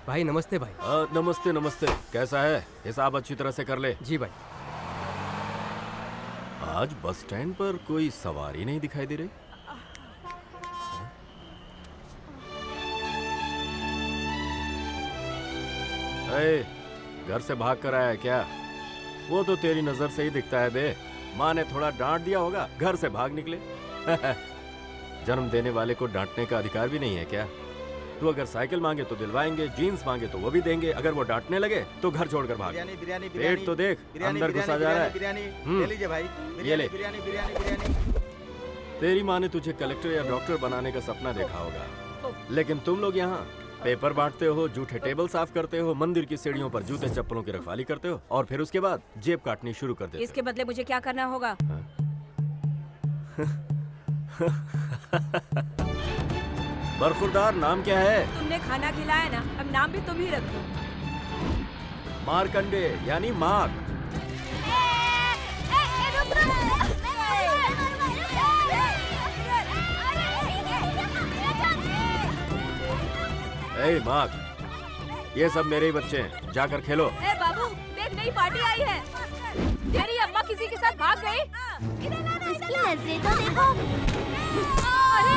भाई नमस्ते भाई। नमस्ते नमस्ते। कैसा है? हिसाब अच्छी तरह से कर ले। जी भाई। आज बस स्टैंड पर कोई सवारी नहीं दिखाई दे रही। ए, घर से भाग कर आया है क्या? वो तो तेरी नजर से ही दिखता है बे। माँ ने थोड़ा डांट दिया होगा, घर से भाग निकले। जन्म देने वाले को डांटने का अधिकार भी नहीं है क्या? तू अगर साइकिल मांगे तो दिलवाएंगे, जीन्स मांगे तो वो भी देंगे, अगर वो डांटने लगे तो घर छोड़कर भाग। बिरयानी बिरयानी पेट तो देख, अंदर घुसा जा रहा है। बिरयानी ले लीजिए भाई। ये ले। बिरयानी बिरयानी बिरयानी। तेरी माँ ने तुझे कलेक्टर या डॉक्टर बनाने का सपना देखा होगा, लेकिन तुम लोग यहाँ पेपर बांटते हो, जूठे टेबल साफ करते हो, मंदिर की सीढ़ियों पर जूते चप्पलों की रखवाली करते हो और फिर उसके बाद जेब काटनी शुरू कर देते हो। इसके बदले मुझे क्या करना होगा? बरखुरदार नाम क्या है? तुमने खाना खिलाया ना, अब नाम भी तुम ही रख दो। मार्कंडे यानी मार्क। ए मार्क, ये सब मेरे ही बच्चे हैं, जाकर खेलो। ए बाबू, देख नई पार्टी आई है। तेरी अम्मा किसी के साथ भाग गई। इसकी नजरें तो देखो। अरे,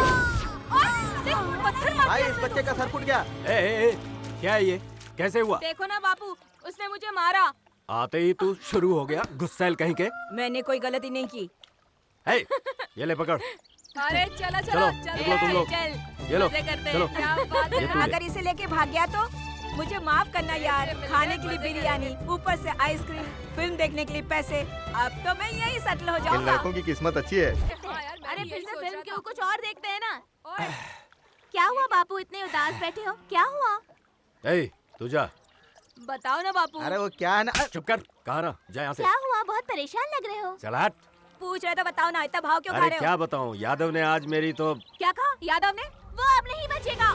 देख, पत्थर मार भाई दिया इस इसने बच्चे का सर फूट गया। ए, क्या है ये? कैसे हुआ? देखो ना बापू, उसने मुझे मारा। आते ही तू शुरू हो गया, गुस्सैल कहीं के। मैंने कोई गलती नहीं की। ए, ये ले पकड़। अरे चलो चलो, निकलो तुम लोग। ये लो, मजे करते चलो। हैं। क्या बात है। ये तू ले। अगर इसे लेके भाग गया तो मुझे माफ करना यार। खाने के लिए बिरयानी, ऊपर से आइसक्रीम, फिल्म देखने के लिए पैसे। अब तो मैं यही सेटल हो इन जाऊंगा। लड़कों की किस्मत अच्छी है। अरे फिर से फिल्म क्यों, कुछ और देखते हैं ना। क्या हुआ बापू, इतने उदास बैठे हो, क्या हुआ? ए, तू जा। बताओ ना बापू। अरे वो क्या है ना। चुप कर, कहाँ रहा? जा यहाँ से। क्या हुआ, बहुत परेशान लग रहे हो। चल हट। पूछ रहे तो बताओ ना, इतना भाव क्यों खा अरे रहे हो? क्या बताऊँ, यादव ने आज मेरी तो। क्या कहा यादव ने? वो अब नहीं बचेगा।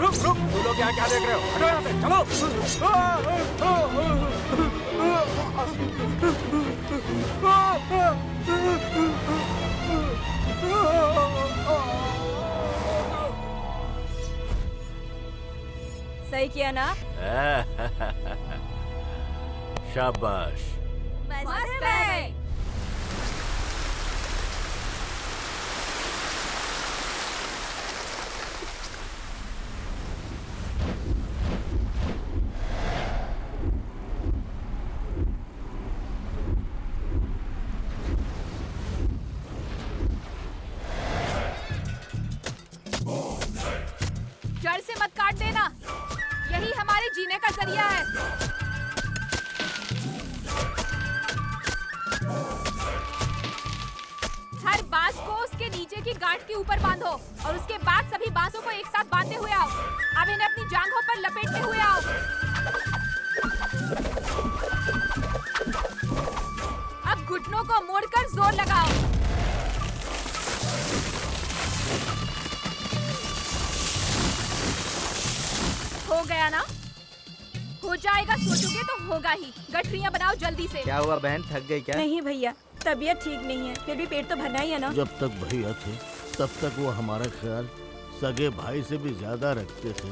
रुक रुक, तुम लोग यहाँ क्या देख रहे हो? हटो यहाँ से, सही किया ना? शाबाश। मस्त है। जड़ से मत काट देना, यही हमारे जीने का जरिया है। हर बांस को उसके नीचे की गांठ के ऊपर बांधो और उसके बाद सभी बांसों को एक साथ बांधते हुए आओ। अब इन्हें अपनी जांघों पर लपेटते हुए आओ। अब घुटनों को मोड़कर जोर लगाओ। हो गया ना? हो जाएगा सोचोगे तो होगा ही। गठरियाँ बनाओ जल्दी से। क्या हुआ बहन, थक गई क्या? नहीं भैया, तबीयत ठीक नहीं है, फिर भी पेट तो भरना ही है ना। जब तक भैया थे तब तक वो हमारा ख्याल सगे भाई से भी ज्यादा रखते थे।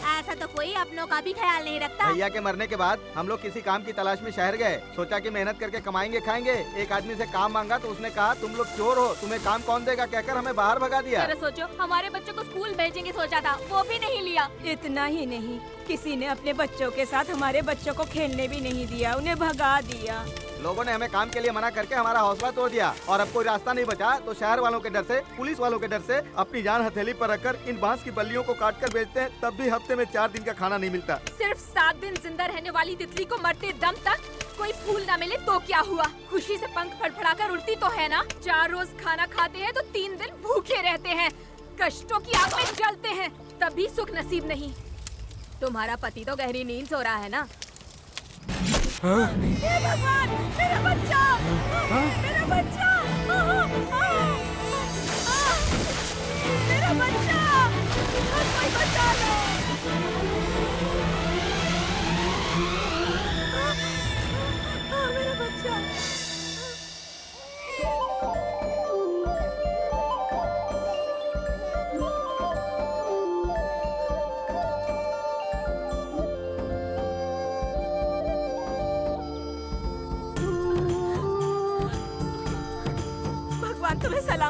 ऐसा तो कोई अपनों का भी ख्याल नहीं रखता। भैया के मरने के बाद हम लोग किसी काम की तलाश में शहर गए। सोचा कि मेहनत करके कमाएंगे खाएंगे। एक आदमी से काम मांगा तो उसने कहा तुम लोग चोर हो, तुम्हें काम कौन देगा कहकर हमें बाहर भगा दिया। जरा सोचो, हमारे बच्चों को स्कूल भेजेंगे सोचा था, वो भी नहीं लिया। इतना ही नहीं, किसी ने अपने बच्चों के साथ हमारे बच्चों को खेलने भी नहीं दिया, उन्हें भगा दिया। लोगों ने हमें काम के लिए मना करके हमारा हौसला तोड़ दिया और अब कोई रास्ता नहीं बचा तो शहर वालों के डर से, पुलिस वालों के डर से अपनी जान हथेली पर रखकर इन बांस की बल्लियों को काट कर बेचते हैं, तब भी हफ्ते में 4 दिन का खाना नहीं मिलता। सिर्फ 7 दिन जिंदा रहने वाली तितली को मरते दम तक कोई फूल न मिले तो क्या हुआ? खुशी से पंख फड़फड़ाकर उड़ती तो है ना। 4 रोज खाना खाते हैं तो 3 दिन भूखे रहते हैं, कष्टों की आग में जलते हैं, तभी सुख नसीब नहीं। तुम्हारा पति तो गहरी नींद सो रहा है ना? हे भगवान, मेरा बच्चा! मेरा बच्चा! मेरा बच्चा! कोई बचा लो! मेरा बच्चा!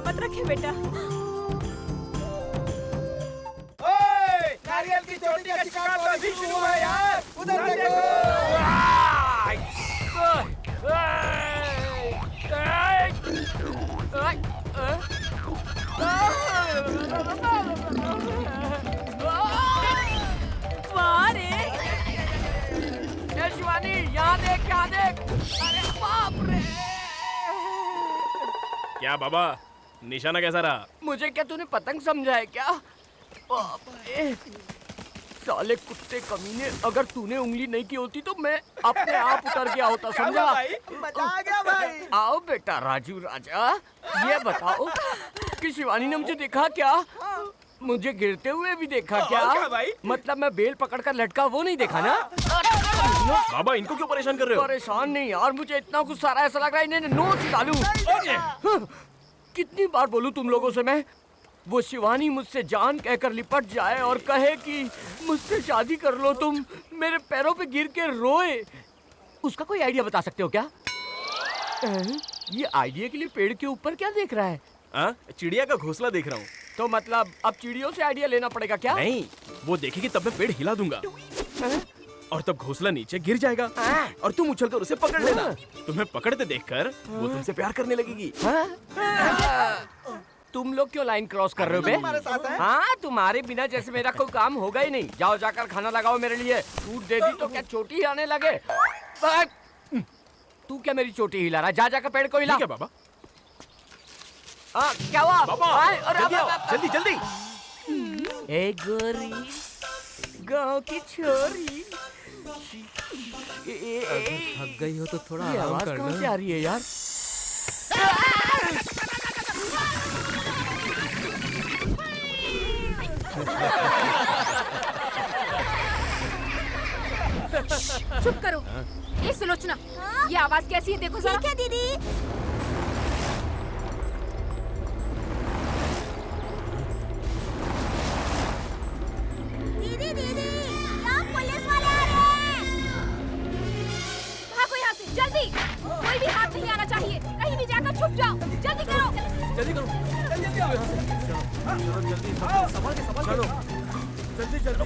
मत रखे बेटा। नारियल की चोटी का शिकार तो अभी शुरू है यार, उधर देखो। शिवानी यहाँ देख, यहाँ देख। अरे बाप रे! क्या बाबा, निशाना कैसा रहा? मुझे क्या तूने पतंग समझा है क्या? बाप रे! साले कुत्ते कमीने, अगर तूने उंगली नहीं की होती तो मैं अपने आप उतर गया होता, समझा? मजा आ गया भाई। आओ बेटा राजू राजा, ये बताओ कि शिवानी ने मुझे देखा क्या? मुझे गिरते हुए भी देखा क्या भाई? मतलब मैं बेल पकड़कर लटका वो नहीं देखा ना? बाबा इनको क्यों परेशान कर रहे हो? परेशान नहीं यार, मुझे इतना गुस्सा आ रहा है, ऐसा लग रहा है इन्हें नोच डालूं। कितनी बार बोलूं तुम लोगों से मैं? वो शिवानी मुझसे जान कहकर लिपट जाए और कहे कि मुझसे शादी कर लो तुम, मेरे पैरों पे गिर के रोए। उसका कोई आइडिया बता सकते हो क्या? ये आइडिया के लिए पेड़ के ऊपर क्या देख रहा है? चिड़िया का घोंसला देख रहा हूँ। तो मतलब अब चिड़ियों से आइडिया लेना पड़ेगा क्या? नहीं, वो देखेगी तब मैं पेड़ हिला दूंगा और तब घोंसला नीचे गिर जाएगा और तुम उछलकर उसे पकड़ लेना। तुम्हें पकड़ते देखकर वो तुमसे प्यार करने लगेगी। तुम लोग क्यों लाइन क्रॉस कर रहे हो बे? हमारे साथ हैं। हाँ, तुम्हारे बिना जैसे मेरा कोई काम होगा ही नहीं। जाओ जाकर खाना लगाओ मेरे लिए। छूट दे दी तो क्या चोटी आने लगे? तू क्या मेरी चोटी हिला रहा है? जा जाकर पेड़ को हिला। ठीक है बाबा। हाँ, क्या हुआ? बाबा जल्दी आओ, जल्दी जल्दी। ए गोरी, गांव की छोरी, थक गई हो तो थोड़ा ये आराम आवाज कर कहाँ लो। से आ रही है यार? चुप करो। ये सुलोचना, ये आवाज कैसी है देखो जरा। ठीक है दीदी। दीदी दीदी, यहाँ पुलिस वाले आ रहे हैं। भागो यहाँ से जल्दी। कोई भी हाथ नहीं आना चाहिए। कहीं भी जाकर छुप जाओ। जल्दी करो। जल्दी करो, जल्दी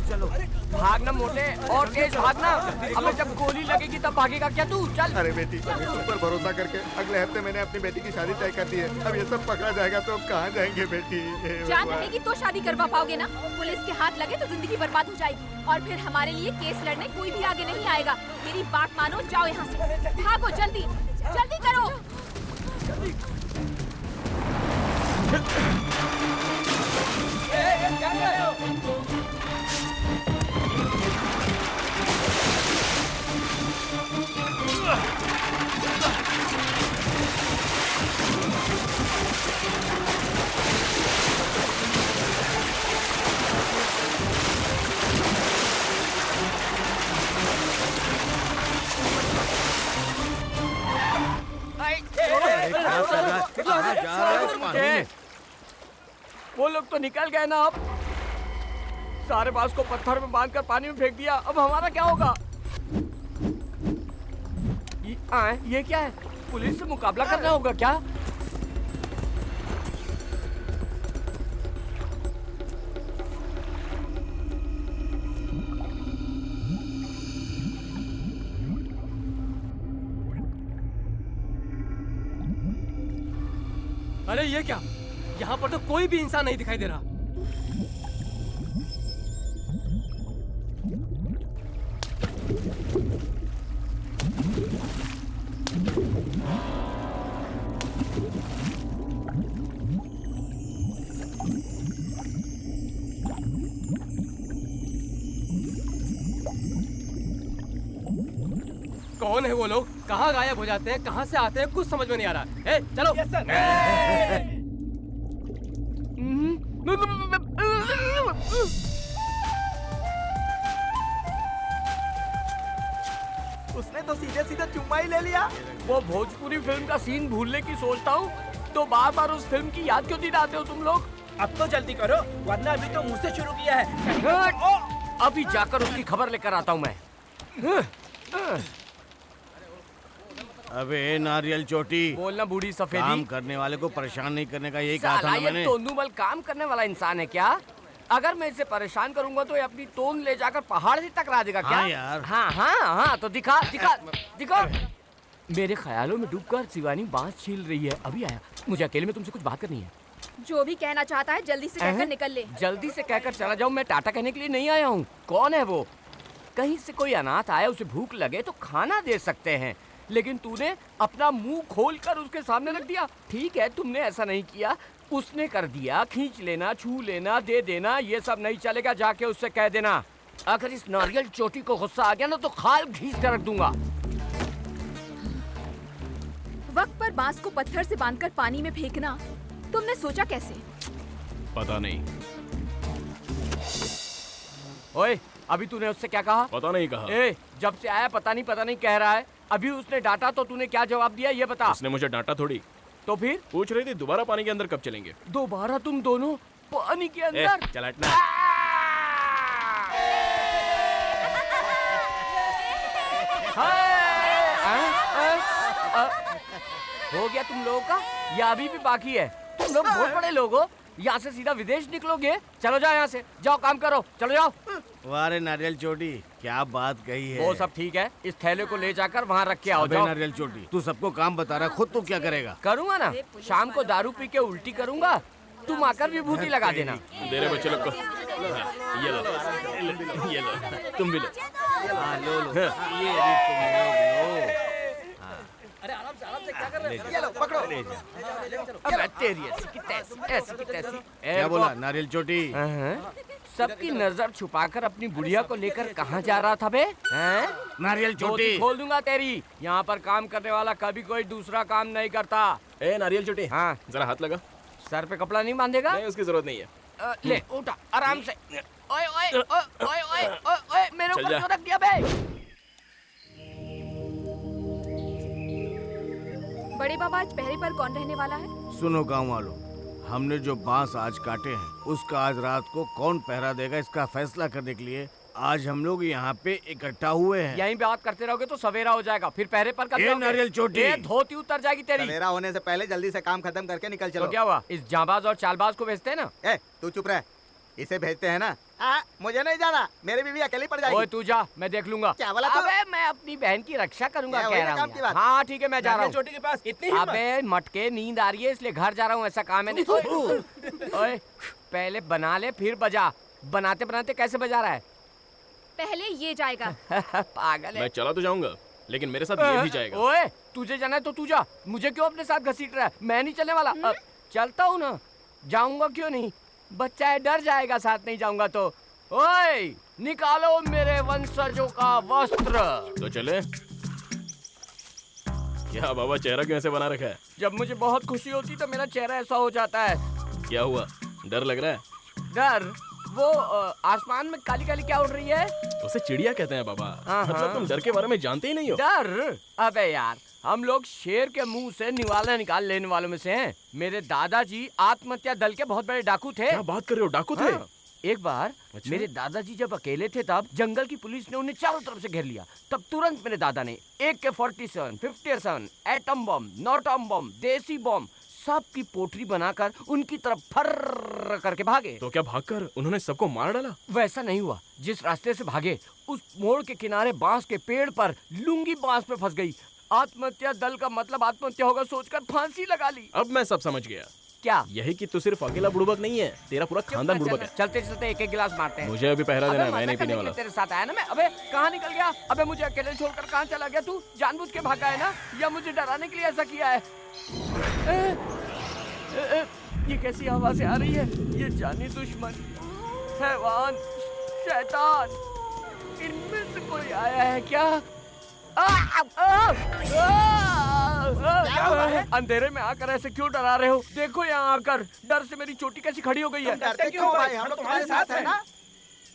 चलो। भागना मोटे, और तेज भागना। अबे जब गोली लगेगी तब भागेगा क्या तू? चल। अरे बेटी, तुम पर भरोसा करके अगले हफ्ते मैंने अपनी बेटी की शादी तय कर दी है। अब ये सब पकड़ा जाएगा तो अब कहाँ जाएंगे बेटी? जान रहेगी तो शादी करवा पाओगे ना? पुलिस के हाथ लगे तो जिंदगी बर्बाद हो जाएगी और फिर हमारे लिए केस लड़ने कोई भी आगे नहीं आएगा। मेरी बात मानो, जाओ यहाँ से। भागो जल्दी, जल्दी करो। वो लोग तो निकल गए ना। अब सारे बांस को पत्थर में बांधकर पानी में फेंक दिया। अब हमारा क्या होगा? ये क्या है? पुलिस से मुकाबला करना होगा क्या? अरे ये क्या? यहाँ पर तो कोई भी इंसान नहीं दिखाई दे रहा। कौन है वो लोग? कहाँ गायब हो जाते हैं, कहाँ से आते हैं, कुछ समझ में नहीं आ रहा। ए, चलो। उसने तो सीधे सीधे चुम्मा ही ले लिया। वो भोजपुरी फिल्म का सीन भूलने की सोचता हूँ तो बार बार उस फिल्म की याद क्यों दिलाते हो तुम लोग? अब तो जल्दी करो, वरना अभी तो मुझसे शुरू किया है। अभी जाकर उसकी खबर लेकर आता हूँ मैं। अबे नारियल चोटी, बोलना बूढ़ी काम सफेदी। करने वाले को परेशान नहीं करने का यही कहा था साला ना ये मैंने। तोंदूमल काम करने वाला इंसान है क्या? अगर मैं इसे परेशान करूंगा तो ये अपनी तोंद ले जाकर पहाड़ से टकरा देगा क्या? हाँ यार। हाँ तो दिखा दिखा दिखा। मेरे ख्यालों में डूबकर शिवानी बांस छील रही है। अभी आया। मुझे अकेले में तुमसे कुछ बात करनी है। जो भी कहना चाहता है जल्दी से कहकर निकल ले। जल्दी से कहकर चला जाऊं। मैं टाटा कहने के लिए नहीं आया हूँ। कौन है वो? कहीं से कोई अनाथ आया, उसे भूख लगे तो खाना दे सकते हैं, लेकिन तूने अपना मुंह खोलकर उसके सामने रख दिया। ठीक है, तुमने ऐसा नहीं किया, उसने कर दिया। खींच लेना, छू लेना, दे देना, ये सब नहीं चलेगा। जाके उससे कह देना अगर इस नारियल चोटी को गुस्सा आ गया ना तो खाल घींच कर रख दूंगा। वक्त पर बांस को पत्थर से बांधकर पानी में फेंकना तुमने सोचा कैसे? पता नहीं। ओए, अभी तूने उससे क्या कहा? पता नहीं कहा। ए, जब से आया पता नहीं कह रहा है। अभी उसने डांटा तो तूने क्या जवाब दिया ये बता। उसने मुझे डांटा थोड़ी। तो फिर पूछ रही थी दोबारा पानी के अंदर कब चलेंगे। दोबारा तुम दोनों पानी के अंदर? चल हटना। हो गया तुम लोगों का या अभी भी बाकी है? तुम लोग बहुत बड़े लोग हो। यहाँ से सीधा विदेश निकलोगे? चलो जाओ यहाँ से, जाओ काम करो, चलो जाओ। वारे नारियल चोटी, क्या बात कही है। वो सब ठीक है, इस थैले को ले जाकर वहाँ रख के आओ। अबे जाओ। नारियल चोटी, तू सबको काम बता रहा है, खुद तू क्या करेगा? करूँगा ना, शाम को दारू पी के उल्टी करूँगा, तुम आकर विभूति लगा देना। दे रहे बच्चे लोग को। ये लो, ये लो, तुम भी लो। हाँ, लो लो, ये भी तुम लोग लो। अरे आराम से क्या कर रहे हैं? ये लो, पकड़ो। अब तेरी ऐसी की तैसी। क्या बोला नारियल चोटी? सबकी नजर छुपाकर अपनी बुढ़िया को लेकर कहाँ जा रहा था बे? नारियल चोटी, धोती खोल दूंगा तेरी। यहाँ पर काम करने वाला कभी कोई दूसरा काम नहीं करता। ए नारियल चोटी, हाँ, जरा हाथ लगा। सर पे कपड़ा नहीं बांधेगा? नहीं, उसकी जरूरत नहीं है। ले उठा आराम से। ओए ओए ओए ओए ओए, मेरे चल ऊपर जा। क्यों रख दिया बे? बड़े बाबा, आज पहरे पर कौन रहने वाला है? सुनो गाँव वालों, हमने जो बांस आज काटे हैं उसका आज रात को कौन पहरा देगा इसका फैसला करने के लिए आज हम लोग यहाँ पे इकट्ठा हुए हैं। यहीं बात करते रहोगे तो सवेरा हो जाएगा, फिर पहरे पर कब ये जाओगे? नारियल चोटी। ये धोती उतर जाएगी तेरी। सवेरा होने से पहले जल्दी से काम खत्म करके निकल तो चलो। क्या हुआ, इस जांबाज और चालबाज को भेजते हैं ना? ए, तू चुप रह। इसे भेजते हैं ना? मुझे नहीं जाना, मेरी बीवी अकेली पड़ जाएगी। ओए तू जा, मैं देख लूंगा। क्या बोला तू? अबे मैं अपनी बहन की रक्षा करूंगा क्या कह वही रहा काम की हूँ। बात? हाँ ठीक है, मैं जा रहा हूँ। चोटी के पास इतनी हिम्मत? अबे मटके, नींद आ रही है इसलिए घर जा रहा हूँ, ऐसा काम है नहीं। ओए पहले बना ले फिर बजा। बनाते बनाते कैसे बजा रहा है? पहले ये जाएगा। पागल है। मैं चला तो जाऊंगा, लेकिन मेरे साथ ये भी जाएगा। ओए तुझे जाना है तो तू जा, मुझे क्यों अपने साथ घसीट रहा है? मैं नहीं चलने वाला। अब चलता हूँ ना, जाऊंगा क्यों नहीं? बच्चा है, डर जाएगा साथ नहीं जाऊंगा तो। ओए निकालो मेरे वंशजों का वस्त्र। तो चले। क्या बाबा, चेहरा क्यों ऐसे बना रखा है? जब मुझे बहुत खुशी होती तो मेरा चेहरा ऐसा हो जाता है। क्या हुआ, डर लग रहा है? डर? वो आसमान में काली काली क्या उड़ रही है? उसे चिड़िया कहते हैं बाबा। हाँ, मतलब हाँ। तुम डर के बारे में जानते ही नहीं हो। डर? अबे यार, हम लोग शेर के मुंह से निवाला निकाल लेने वालों में से हैं। मेरे दादाजी आत्महत्या दल के बहुत बड़े डाकू थे। क्या बात कर रहे हो, डाकू थे? हाँ, एक बार अच्छा? मेरे दादाजी जब अकेले थे तब जंगल की पुलिस ने उन्हें चारों तरफ से घेर लिया। तब तुरंत मेरे दादा ने AK-47, 57, एटम बम, नॉटम बम, देसी बम सब की पोटरी बनाकर उनकी तरफ फर्र करके भागे। तो क्या भागकर उन्होंने सबको मार डाला? वैसा नहीं हुआ। जिस रास्ते से भागे उस मोड़ के किनारे बांस के पेड़ पर लुंगी बांस पे फंस गई। आत्महत्या दल का मतलब आत्महत्या होगा सोचकर फांसी लगा ली। अब मैं सब समझ गया। क्या? यही कि तू सिर्फ अकेला बुड़बक नहीं है, तेरा पूरा खानदान बुड़बक है। चलते चलते एक एक गिलास मारते हैं। मुझे अभी पहरा देना है, अबे मैं नहीं मजाक पीने करने वाला। के लिए तेरे साथ आया ना मैं। अबे कहाँ निकल गया? अबे मुझे अकेले छोड़कर कहाँ चला गया तू? जानबूझ के भागा है ना, या मुझे डराने के लिए ऐसा किया है? ये कैसी आवाजें आ रही है? ये जानी दुश्मन, हैवान, शैतान, इनमें से कोई आया है क्या? अंधेरे में आकर ऐसे क्यों डरा रहे हो? देखो यहाँ आकर डर से मेरी चोटी कैसी खड़ी हो गई है। डरते क्यों भाई, हम लोग तुम्हारे साथ है ना।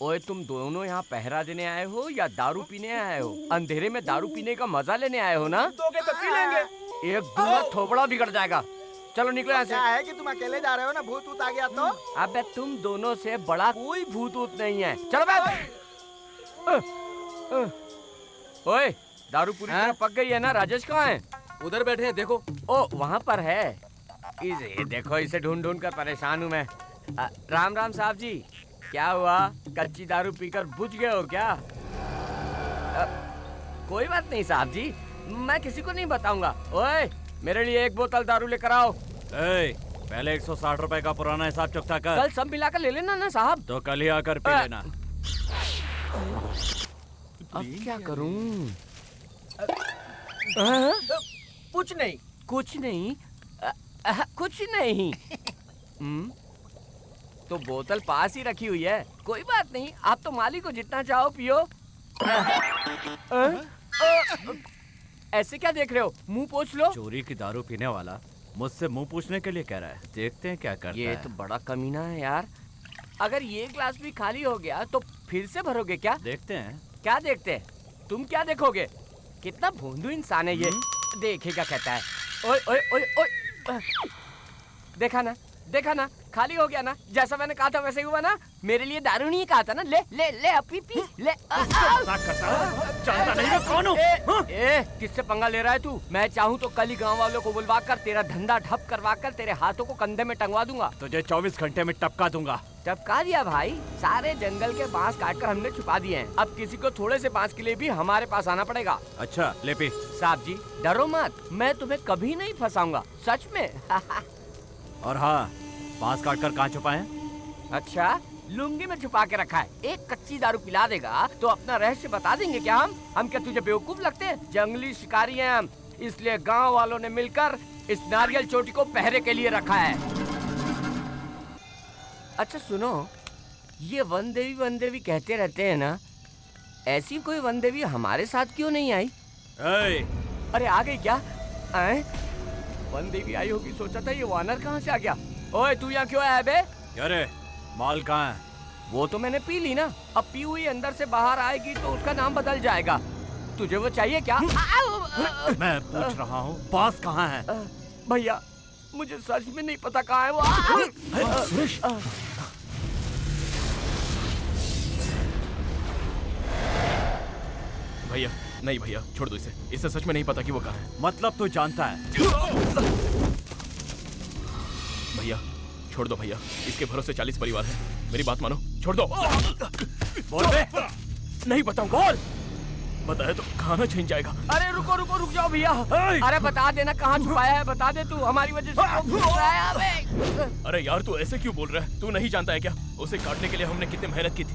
ओए तुम दोनों यहाँ पहरा देने आए हो या दारू पीने आए हो? अंधेरे में दारू पीने का मजा लेने आए हो ना? दोगे तो पी लेंगे। एक दूंगा थोबड़ा बिगड़ जाएगा। चलो निकलो यहाँ से। क्या है कि तुम अकेले जा रहे हो ना, भूत ऊत आ गया तो? अबे तुम दोनों से बड़ा कोई भूत ऊत नहीं है। चलो बैठ। ओए दारू पूरी तरह पक गई है ना? राजेश कहाँ है? उधर बैठे हैं देखो। ओ वहाँ पर है। इसे देखो, इसे ढूंढ ढूंढ कर परेशान हूँ मैं। राम राम साहब जी। क्या हुआ, कच्ची दारू पीकर बुझ गए हो क्या? कोई बात नहीं साहब जी, मैं किसी को नहीं बताऊंगा। ओए मेरे लिए एक बोतल दारू लेकर आओ। पहले 160 रुपए का पुराना हिसाब चुकता कर। कल सब मिलाकर ले लेना ना साहब। तो कल ही आकर पी लेना। अब क्या करूं? कुछ नहीं। कुछ नहीं। कुछ नहीं। तो बोतल पास ही रखी हुई है। कोई बात नहीं, आप तो मालिक को जितना चाहो पियो। ऐसे क्या देख रहे हो, मुंह पोंछ लो। चोरी की दारू पीने वाला मुझसे मुंह पूछने के लिए कह रहा है। देखते हैं क्या करता है। ये तो बड़ा कमीना है यार। अगर ये ग्लास भी खाली हो गया तो फिर से भरोगे क्या? देखते हैं। क्या देखते हैं? तुम क्या देखोगे? कितना भोंदू इंसान है ये। देखेगा कहता है। ओए ओए ओए ओए। देखा ना, देखा ना, खाली हो गया ना। जैसा मैंने कहा था वैसे ही हुआ ना। मेरे लिए दारू नहीं कहा था ना। ले ले ले अपी पी ले। जानता नहीं मैं कौन हूँ? किससे पंगा ले रहा है तू? मैं चाहूँ तो कल ही गाँव वालों को बुलवा कर तेरा धंधा ठप करवा कर तेरे हाथों को कंधे में टंगवा दूंगा। तुझे 24 घंटे में टपका दूंगा। टपका दिया भाई? सारे जंगल के बांस काटकर हमने छुपा दिए हैं। अब किसी को थोड़े से बांस के लिए भी हमारे पास आना पड़ेगा। अच्छा ले पी। साहब जी डरो मत, मैं तुम्हें कभी नहीं फंसाऊंगा, सच में। और हाँ, बांस काट कर कहाँ छुपाए? अच्छा, लुंगी में छुपा के रखा है। एक कच्ची दारू पिला देगा तो अपना रहस्य बता देंगे क्या हम क्या तुझे बेवकूफ लगते हैं? जंगली शिकारी हैं हम, इसलिए गांव वालों ने मिलकर इस नारियल चोटी को पहरे के लिए रखा है। अच्छा सुनो, ये वन देवी कहते रहते हैं ना, ऐसी कोई वन देवी हमारे साथ क्यों नहीं आई? अरे आ गई क्या? वन देवी आई होगी, सोचा था। ये वानर कहाँ से आ गया? ओए तू यहाँ क्यों आया बे? अरे माल कहाँ है? वो तो मैंने पी ली ना। अब पी हुई अंदर से बाहर आएगी तो उसका नाम बदल जाएगा। तुझे वो चाहिए क्या? मैं पूछ रहा हूँ, बांस कहाँ है? भैया मुझे सच में नहीं पता कहाँ है वो। सुरेश, भैया नहीं भैया, छोड़ दो इसे। इसे सच में नहीं पता कि वो कहाँ है। मतलब तू जानता है? भैया छोड़ दो भैया, इसके भरोसे 40 परिवार हैं। मेरी बात मानो, छोड़ दो। बोल बे। नहीं बताऊं। बोल। बताया तो खाना छीन जाएगा। अरे रुको रुको रुक जाओ भैया। अरे बता देना कहाँ छुपाया है, बता दे तू। हमारी वजह से तो भूल रहा है अबे। अरे यार तू ऐसे क्यों बोल रहा है? तू नहीं जानता है क्या? उसे काटने के लिए हमने कितनी मेहनत की थी।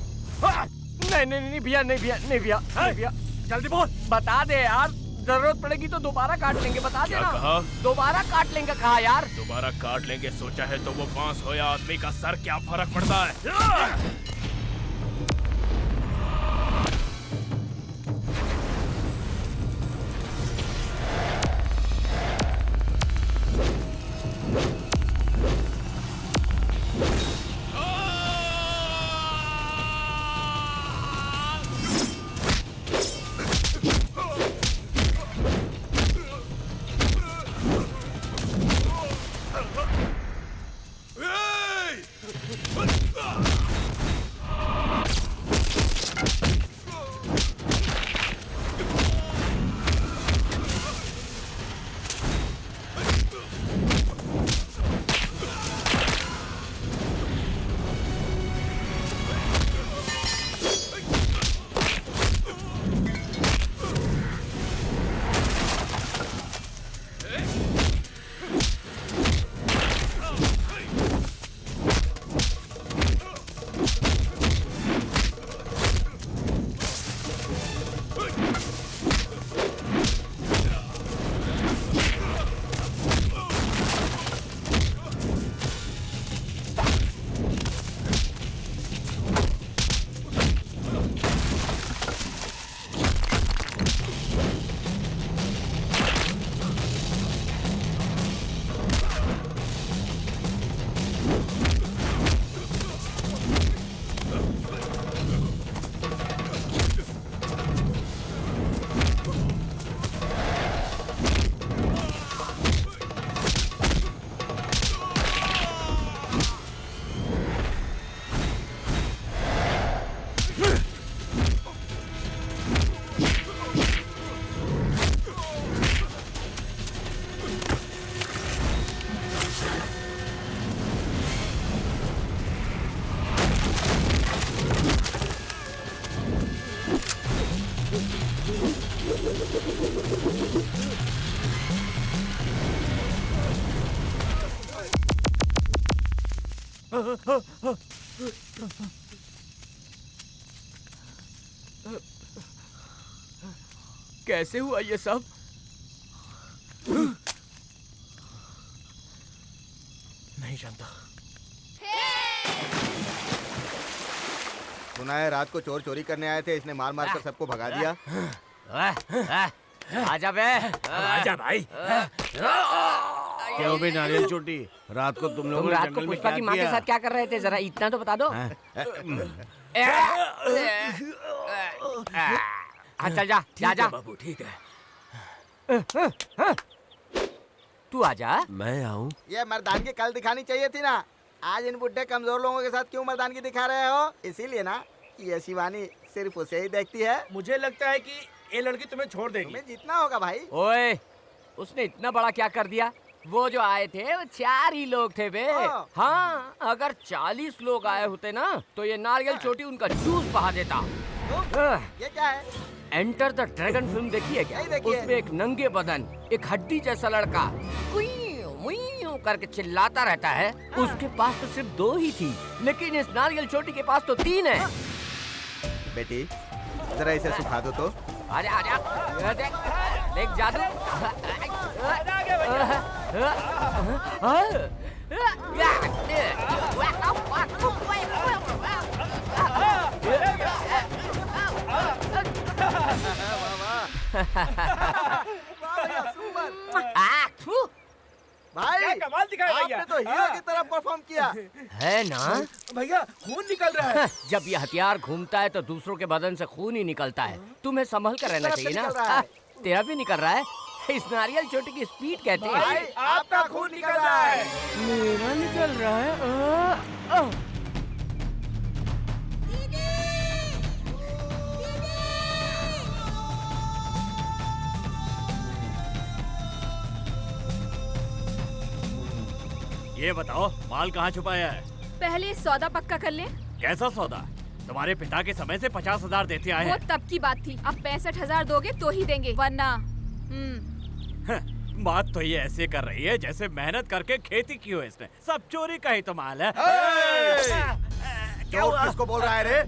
नहीं नहीं नहीं भैया, नहीं भैया, नहीं भैया, नहीं भैया। जल्दी बोल। बता दे यार, जरूरत पड़ेगी तो दोबारा काट लेंगे। बता क्या देना। कहा? दोबारा काट लेंगे कहा यार। दोबारा काट लेंगे सोचा है तो वो बांस हो या आदमी का सर, क्या फर्क पड़ता है? कैसे हुआ ये सब? नहीं जानता। सुना है रात को चोर चोरी करने आए थे, इसने मार मार कर सबको भगा दिया। आजा बे। आजा भाई। क्यों भी नारियल चोटी, रात को तुम लोग तुम रात को पुष्पा की माँ के साथ क्या कर रहे थे, जरा इतना तो बता दो। हाँ चल जा, जा जा। बाबू ठीक है। तू आजा। मैं आऊं? ये मर्दानगी कल दिखानी चाहिए थी ना। आज इन बुढ़े कमजोर लोगों के साथ क्यों मर्दानगी दिखा रहे हो? इसीलिए ना कि ये शिवानी सिर्फ उसे ही देखती है। मुझे लगता है कि ये लड़की तुम्हें छोड़ देगी। तुम्हें जितना होगा भाई। ओए, उसने इतना बड़ा क्या कर दिया? वो जो आए थे वो 4 ही लोग थे बे। हाँ, अगर 40 लोग आए होते ना तो ये नारियल चोटी उनका जूस बहा देता। ये क्या है? एंटर द ड्रैगन फिल्म देखी है क्या? नहीं देखी है। उसमें एक नंगे बदन, एक हड्डी जैसा लड़का कुइयों मुइयों करके चिल्लाता रहता है। उसके पास तो सिर्फ 2 ही थी, लेकिन इस नारियल चोटी के पास तो 3 है। बेटी जरा इसे सुखा दो तो। आजा आजा, ये देख देख जादू। भाई क्या कमाल दिखाया भैया। आपने तो हीरो की तरह परफॉर्म किया। है ना? भैया खून निकल रहा है। जब ये हथियार घूमता है तो दूसरों के बदन से खून ही निकलता है। तुम्हें संभल कर रहना चाहिए ना। निकल रहा है। तेरा भी निकल रहा है। इस नारियल चोटी की स्पीड कहते हैं। भाई आपका खून निकल रहा है। मेरा निकल रहा है। ये बताओ माल कहाँ छुपाया है? पहले सौदा पक्का कर ले। कैसा सौदा? तुम्हारे पिता के समय से 50,000 देते आए वो हैं। तब की बात थी, अब 65,000 दोगे तो ही देंगे, वरना बात तो ये ऐसे कर रही है जैसे मेहनत करके खेती की हो इसने। सब चोरी का ही तो माल है। चोर किसको बोल रहा है रे?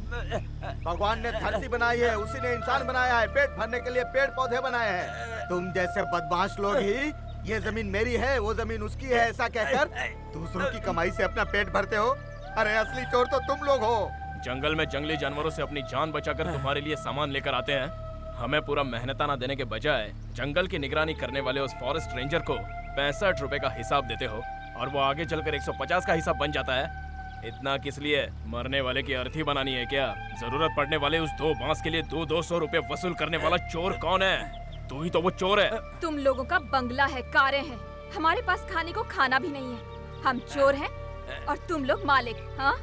भगवान ने धरती बनाई है, उसी ने इंसान बनाया है, पेट भरने के लिए पेड़ पौधे बनाए हैं। तुम जैसे बदमाश लोग ही ये जमीन मेरी है, वो जमीन उसकी है ऐसा कहकर दूसरों की कमाई से अपना पेट भरते हो। अरे असली चोर तो तुम लोग हो। जंगल में जंगली जानवरों से अपनी जान बचाकर तुम्हारे लिए सामान लेकर आते हैं। हमें पूरा मेहनताना देने के बजाय जंगल की निगरानी करने वाले उस फॉरेस्ट रेंजर को 65 रुपए का हिसाब देते हो और वो आगे चलकर 150 का हिसाब बन जाता है। इतना किस लिए? मरने वाले की अर्थी बनानी है क्या? जरूरत पड़ने वाले उस 2 बांस के लिए 200 रुपए वसूल करने वाला चोर कौन है? तू ही तो वो चोर है। तुम लोगों का बंगला है, कारें हैं, हमारे पास खाने को खाना भी नहीं है। हम चोर हैं और तुम लोग मालिक। हाँ,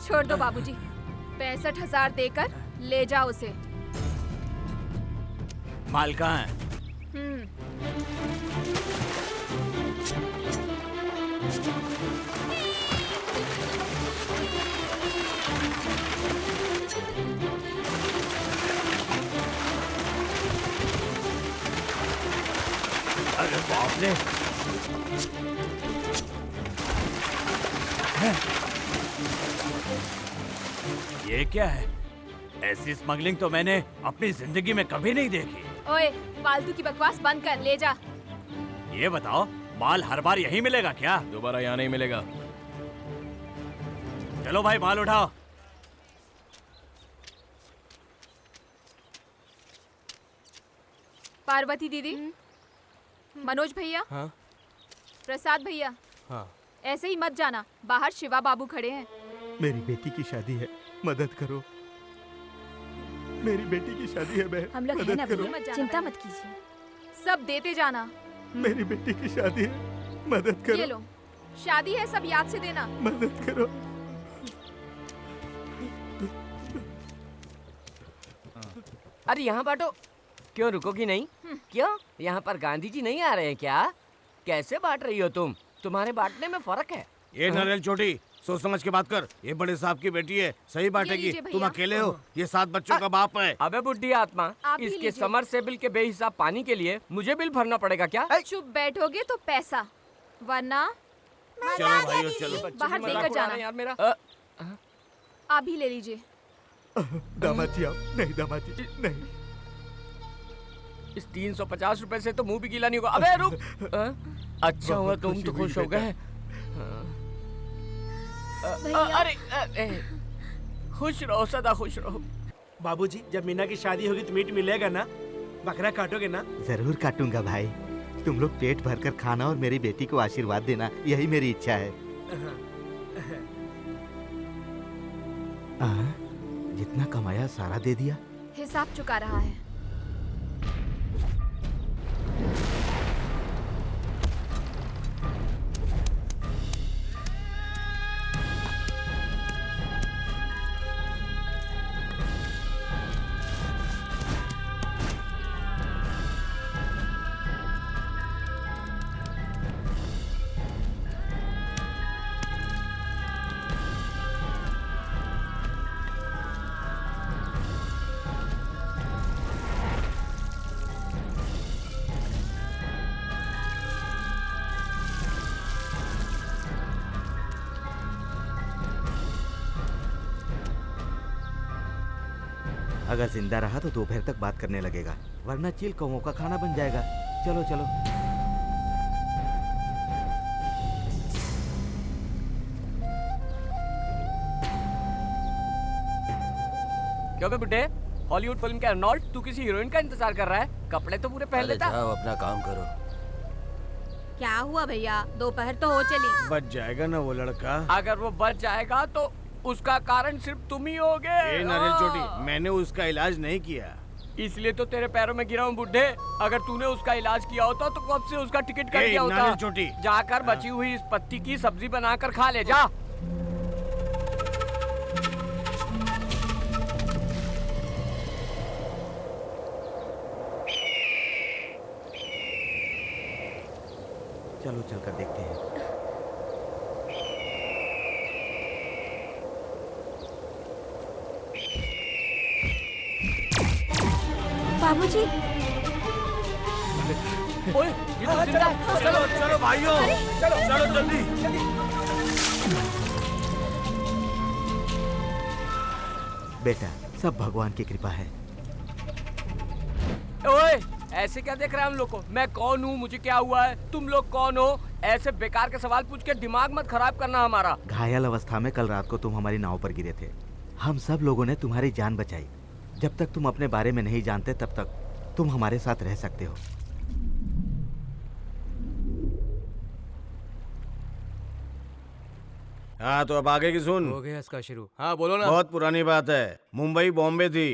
छोड़ दो बाबूजी। 65,000 देकर ले जाओ उसे। माल कहाँ है? अरे बाप रे! ये क्या है? ऐसी स्मगलिंग तो मैंने अपनी जिंदगी में कभी नहीं देखी। ओए, फालतू की बकवास बंद कर, ले जा। ये बताओ माल हर बार यहीं मिलेगा क्या? दोबारा यहाँ नहीं मिलेगा। चलो भाई माल उठाओ। पार्वती दीदी, मनोज भैया, हाँ? प्रसाद भैया, हाँ। ऐसे ही मत जाना, बाहर शिवा बाबू खड़े हैं। मेरी बेटी की शादी है, मदद करो। मेरी बेटी की शादी है बहन, हम लोग हैं ना भैया, चिंता मत कीजिए, सब देते जाना। मेरी बेटी की शादी है, मदद ये लो, शादी है, सब याद से देना। मदद करो। अरे यहाँ बांटो। क्यों रुकोगी नहीं? क्यों? यहाँ पर गांधी जी नहीं आ रहे हैं क्या? कैसे बांट रही हो तुम? तुम्हारे बांटने में फर्क है। ये नारियल चोटी सोच समझ के बात कर। ये बड़े साहब की बेटी है, सही बांटेगी। लीजिए भैया। तुम अकेले हो, ये 7 बच्चों का बाप है। अबे बुड्ढी आत्मा, आप ही इसके लीजिए। समरसेबल के बेहिसाब पानी के लिए मुझे बिल भरना पड़ेगा क्या? चुप बैठोगे तो पैसा, वरना चलो भाइयों चलो। बाहर देकर जाना यार मेरा। आप भी ले लीजिए। दामाद जी आप नहीं, दामाद जी नहीं। इस 350 रुपए से तो मुंह भी गीला नहीं होगा। अबे रुक। अच्छा हुआ तुम तो खुश हो गए। अरे खुश रहो, सदा खुश रहो। बाबूजी, जब मीना की शादी होगी तो मीट मिलेगा ना? बकरा काटोगे ना? जरूर काटूंगा भाई। तुम लोग पेट भरकर खाना और मेरी बेटी को आशीर्वाद देना, यही मेरी इच्छा है। जितना कमाया सारा दे दिया। हिसाब चुका रहा है। अगर जिंदा रहा तो दोपहर तक बात करने लगेगा, वरना चील कौवों का खाना बन जाएगा। चलो चलो। क्यों बे बुड्ढे, हॉलीवुड फिल्म के अर्नोल्ड, तू किसी हीरोइन का इंतजार कर रहा है? कपड़े तो पूरे पहन लेता। जाओ अपना काम करो। क्या हुआ भैया, दोपहर तो हो चली। बच जाएगा ना वो लड़का? अगर वो बच जाएगा तो उसका कारण सिर्फ तुम ही होगे। ए नारियल चोटी, मैंने उसका इलाज नहीं किया। इसलिए तो तेरे पैरों में गिरा हूँ बुड्ढे। अगर तूने उसका इलाज किया होता तो कब से उसका टिकट कट गया होता। नारियल चोटी, जाकर बची हुई इस पत्ती की सब्जी बनाकर खा ले जा। चलो चलकर देखते हैं। बाबूजी, ओए, ये तो जिंदा है। चलो चलो भाइयों, चलो चलो जल्दी। बेटा, सब भगवान की कृपा है। ओए, ऐसे क्या देख रहे हैं हम लोग को? मैं कौन हूँ, मुझे क्या हुआ है, तुम लोग कौन हो? ऐसे बेकार के सवाल पूछ के दिमाग मत खराब करना हमारा। घायल अवस्था में कल रात को तुम हमारी नाव पर गिरे थे। हम सब लोगों ने तुम्हारी जान बचाई। जब तक तुम अपने बारे में नहीं जानते तब तक तुम हमारे साथ रह सकते हो। हाँ तो अब आगे की सुन। हो गया इसका शुरू। हाँ बोलो ना। बहुत पुरानी बात है। मुंबई बॉम्बे थी,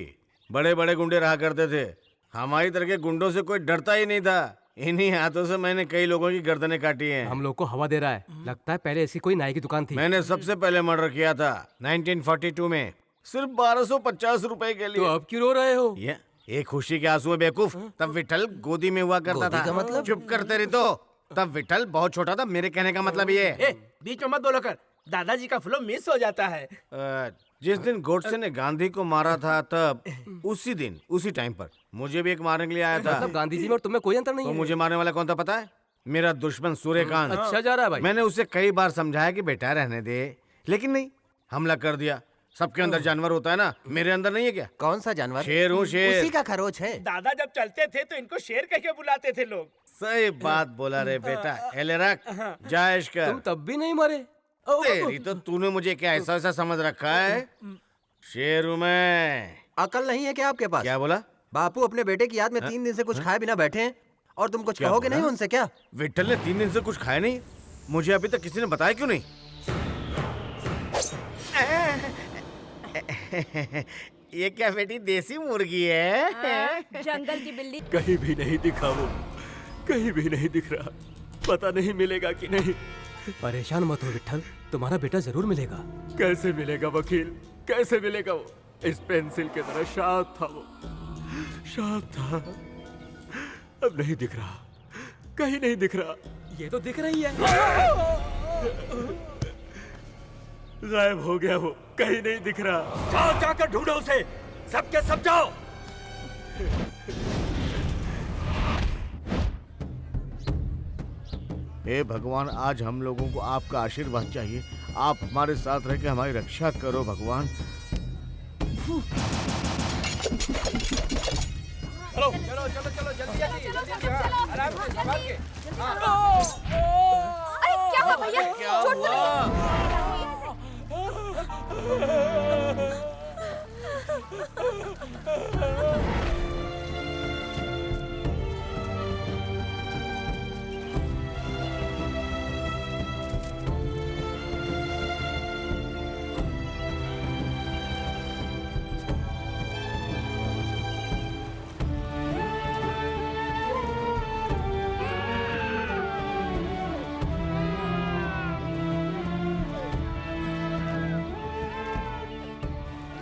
बड़े बड़े गुंडे रहा करते थे। हमारी तरह के गुंडों से कोई डरता ही नहीं था। इन्हीं हाथों से मैंने कई लोगों की गर्दनें काटी हैं। हम लोग को हवा दे रहा है। लगता है पहले ऐसी कोई नाई की दुकान थी। मैंने सबसे पहले मर्डर किया था 1942 में, सिर्फ 1250 रुपए के लिए। तो अब क्यों रो रहे हो? ये एक खुशी के आंसू है बेवकूफ। तब विठल गोदी में हुआ करता था। का मतलब? चुप करते रही तो। तब विठल बहुत छोटा था। मेरे कहने का मतलब ये है। बीच में मत बोलो कर, दादाजी का फ्लो मिस हो जाता है। जिस दिन गोडसे ने गांधी को मारा था, तब उसी दिन उसी टाइम पर मुझे भी एक मारने के लिए आया था। मतलब गांधी जी में और तुम्हें कोई अंतर नहीं तो है? मुझे मारने वाला कौन था पता है? मेरा दुश्मन सूर्यकांत। अच्छा जा रहा है भाई। मैंने उसे कई बार समझाया कि बेटा रहने दे, लेकिन नहीं, हमला कर दिया। सबके अंदर जानवर होता है ना, मेरे अंदर नहीं है क्या? कौन सा जानवर? शेर हूँ, शेर। उसी का खरोच है। दादा जब चलते थे तो इनको शेर कह के बुलाते थे लोग। सही बात बोला रे बेटा। एले रख, जायश कर। तुम तब भी नहीं मरे। तेरी तो तूने मुझे क्या ऐसा ऐसा समझ रखा है? शेर हूँ मैं। अकल नहीं है क्या आपके पास? क्या बोला? बापू अपने बेटे की याद में 3 दिन से कुछ खाए बिना बैठे हैं और तुम कुछ कहोगे नहीं उनसे क्या? विठल ने 3 दिन से कुछ खाया नहीं? मुझे अभी तक किसी ने बताया क्यों नहीं? ये क्या बेटी देसी मुर्गी है? जंगल की बिल्ली। कहीं भी नहीं दिखा वो, कहीं भी नहीं दिख रहा। पता नहीं मिलेगा कि नहीं। परेशान मत हो विठल, तुम्हारा बेटा जरूर मिलेगा। कैसे मिलेगा वकील, कैसे मिलेगा? वो इस पेंसिल की तरह शांत था, वो शांत था। अब नहीं दिख रहा, कहीं नहीं दिख रहा। ये तो दिख रही है। गायब हो गया वो, कहीं नहीं दिख रहा। जाओ जाकर ढूंढो उसे, सबके सब जाओ। हे भगवान, आज हम लोगों को आपका आशीर्वाद चाहिए। आप हमारे साथ रह के हमारी रक्षा करो भगवान। चलो चलो चलो चलो जल्दी जल्दी जल्दी, हाँ, आराम से संभाल के। अरे क्या हुआ भैया? क्या चोट तो हुआ?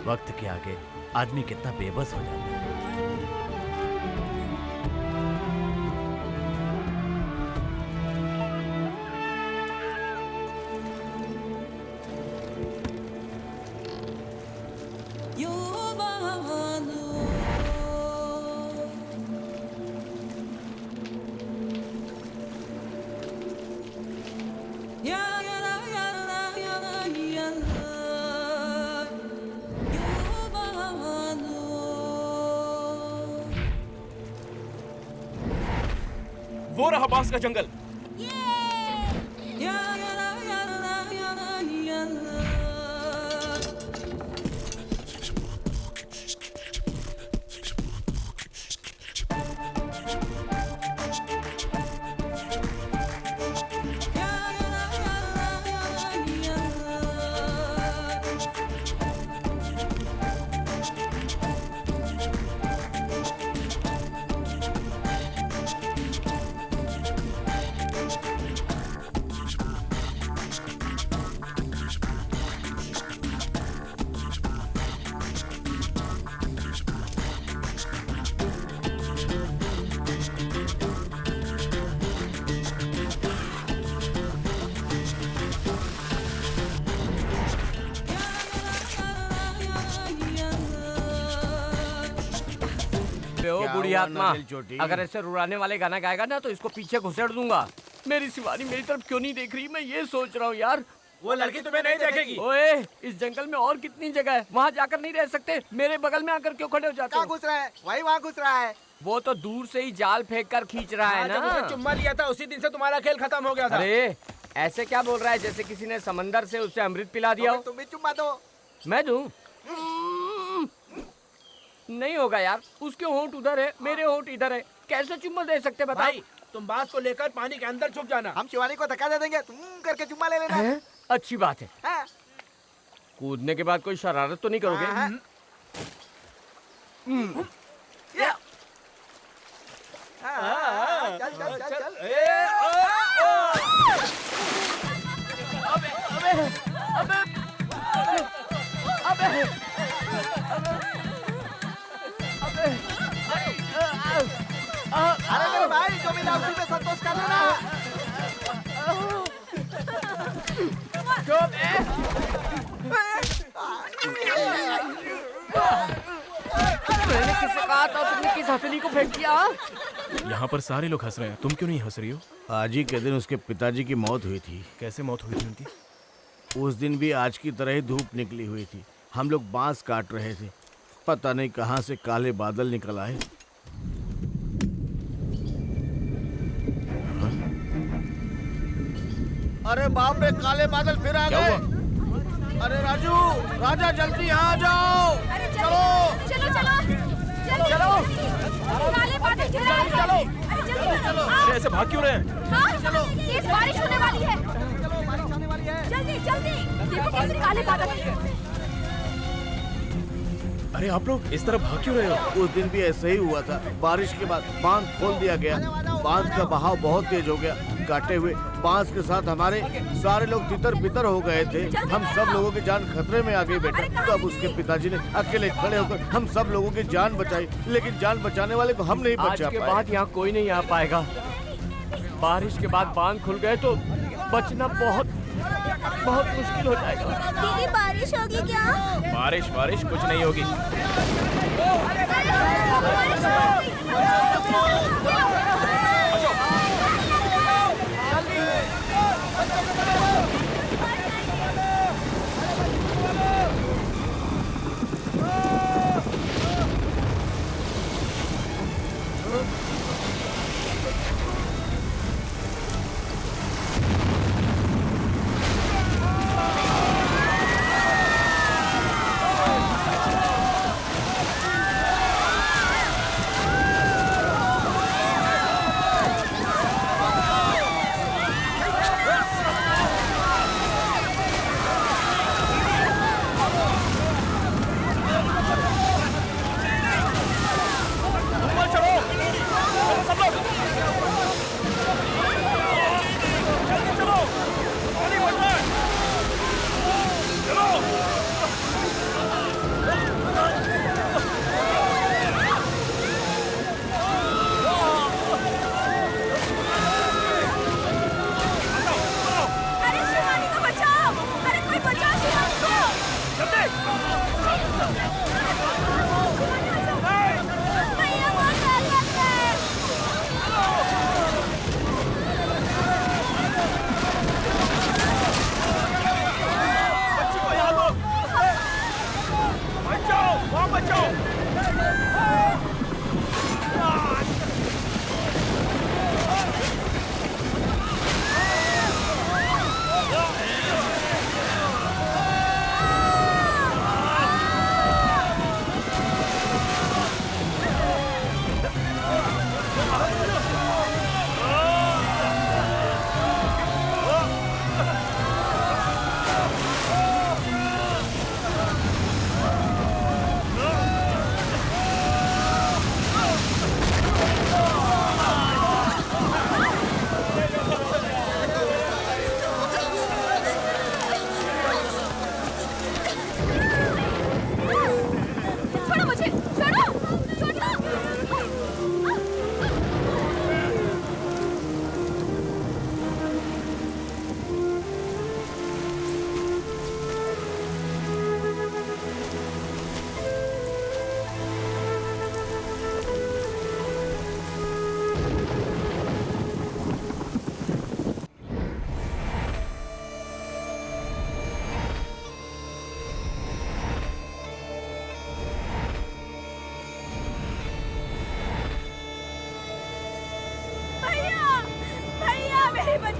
वक्त के आगे आदमी कितना बेबस हो जाता है। वो रहा बांस का जंगल। बूढ़ी हुआ आत्मा, नारियल चोटी? अगर ऐसे रुलाने वाले गाना गाएगा ना तो इसको पीछे घुसेड़ दूंगा। मेरी शिवानी मेरी तरफ क्यों नहीं देख रही, मैं ये सोच रहा हूँ यार। वो लड़की तुम्हें नहीं देखेगी। ओए, इस जंगल में और कितनी जगह है, वहाँ जाकर नहीं रह सकते? मेरे बगल में आकर क्यों खड़े हो जाते कहाँ हो? घुस रहा है? वही वहाँ घुस रहा है। वो तो दूर से ही जाल फेंक कर खींच रहा है जब उसने ना। चुम्मा लिया था उसी दिन से तुम्हारा खेल खत्म हो गया था। अरे ऐसे क्या बोल रहा है, जैसे किसी ने समंदर से उसे अमृत पिला दिया हो। तुम भी चुम्मा दो। मैं दूं? नहीं होगा यार, उसके होंठ उधर है, मेरे होंठ इधर है, कैसे चुम्मा दे सकते बताओ? भाई तुम बांस को लेकर पानी के अंदर छुप जाना। हम शिवानी को धक्का दे देंगे, तुम करके चुम्मा ले लेना। हैं? अच्छी बात है। हाँ। कूदने के बाद कोई शरारत तो नहीं करोगे? हाँ। या। हाँ, चल चल चल चल। अरे मेरे भाई, जो मिला उसी में संतोष कर लेना। मैंने किससे कहा था, तुमने किस हथेली को फेंक दिया? यहाँ पर सारे लोग हंस रहे हैं, तुम क्यों नहीं हंस रही हो? आज ही के दिन उसके पिताजी की मौत हुई थी। कैसे मौत हुई थी उनकी? उस दिन भी आज की तरह ही धूप निकली हुई थी। हम लोग बांस काट रहे थे, पता नहीं कहां से काले बादल निकल आए। अरे बाप रे, काले बादल फिर आ गए। अरे राजू, राजा जल्दी यहाँ आ जाओ। अरे चलो चलो चलो चलो काले बादल घिर आए हैं। अरे जल्दी चलो। अरे ऐसे भाग क्यों रहे हैं? हाँ, तेज बारिश होने वाली है। जल्दी जल्दी, देखो कैसे काले बादल हैं। अरे आप लोग इस तरह भाग क्यों रहे हो? उस दिन भी ऐसे ही हुआ था। बारिश के बाद बांध खोल दिया गया। बांध का बहाव बहुत तेज हो गया। काटे हुए बांस के साथ हमारे सारे लोग तितर बितर हो गए थे। हम सब लोगों की जान खतरे में आ गई बेटा। तब उसके पिताजी ने अकेले खड़े होकर हम सब लोगों की जान बचाई, लेकिन जान बचाने वाले को हम नहीं आज बचा के पाए। बाद यहाँ कोई नहीं आ पाएगा। बारिश के बाद बांध खुल गए तो बचना बहुत बहुत मुश्किल हो जाएगा। दीदी बारिश होगी क्या? बारिश बारिश कुछ नहीं होगी। बारिश होगी।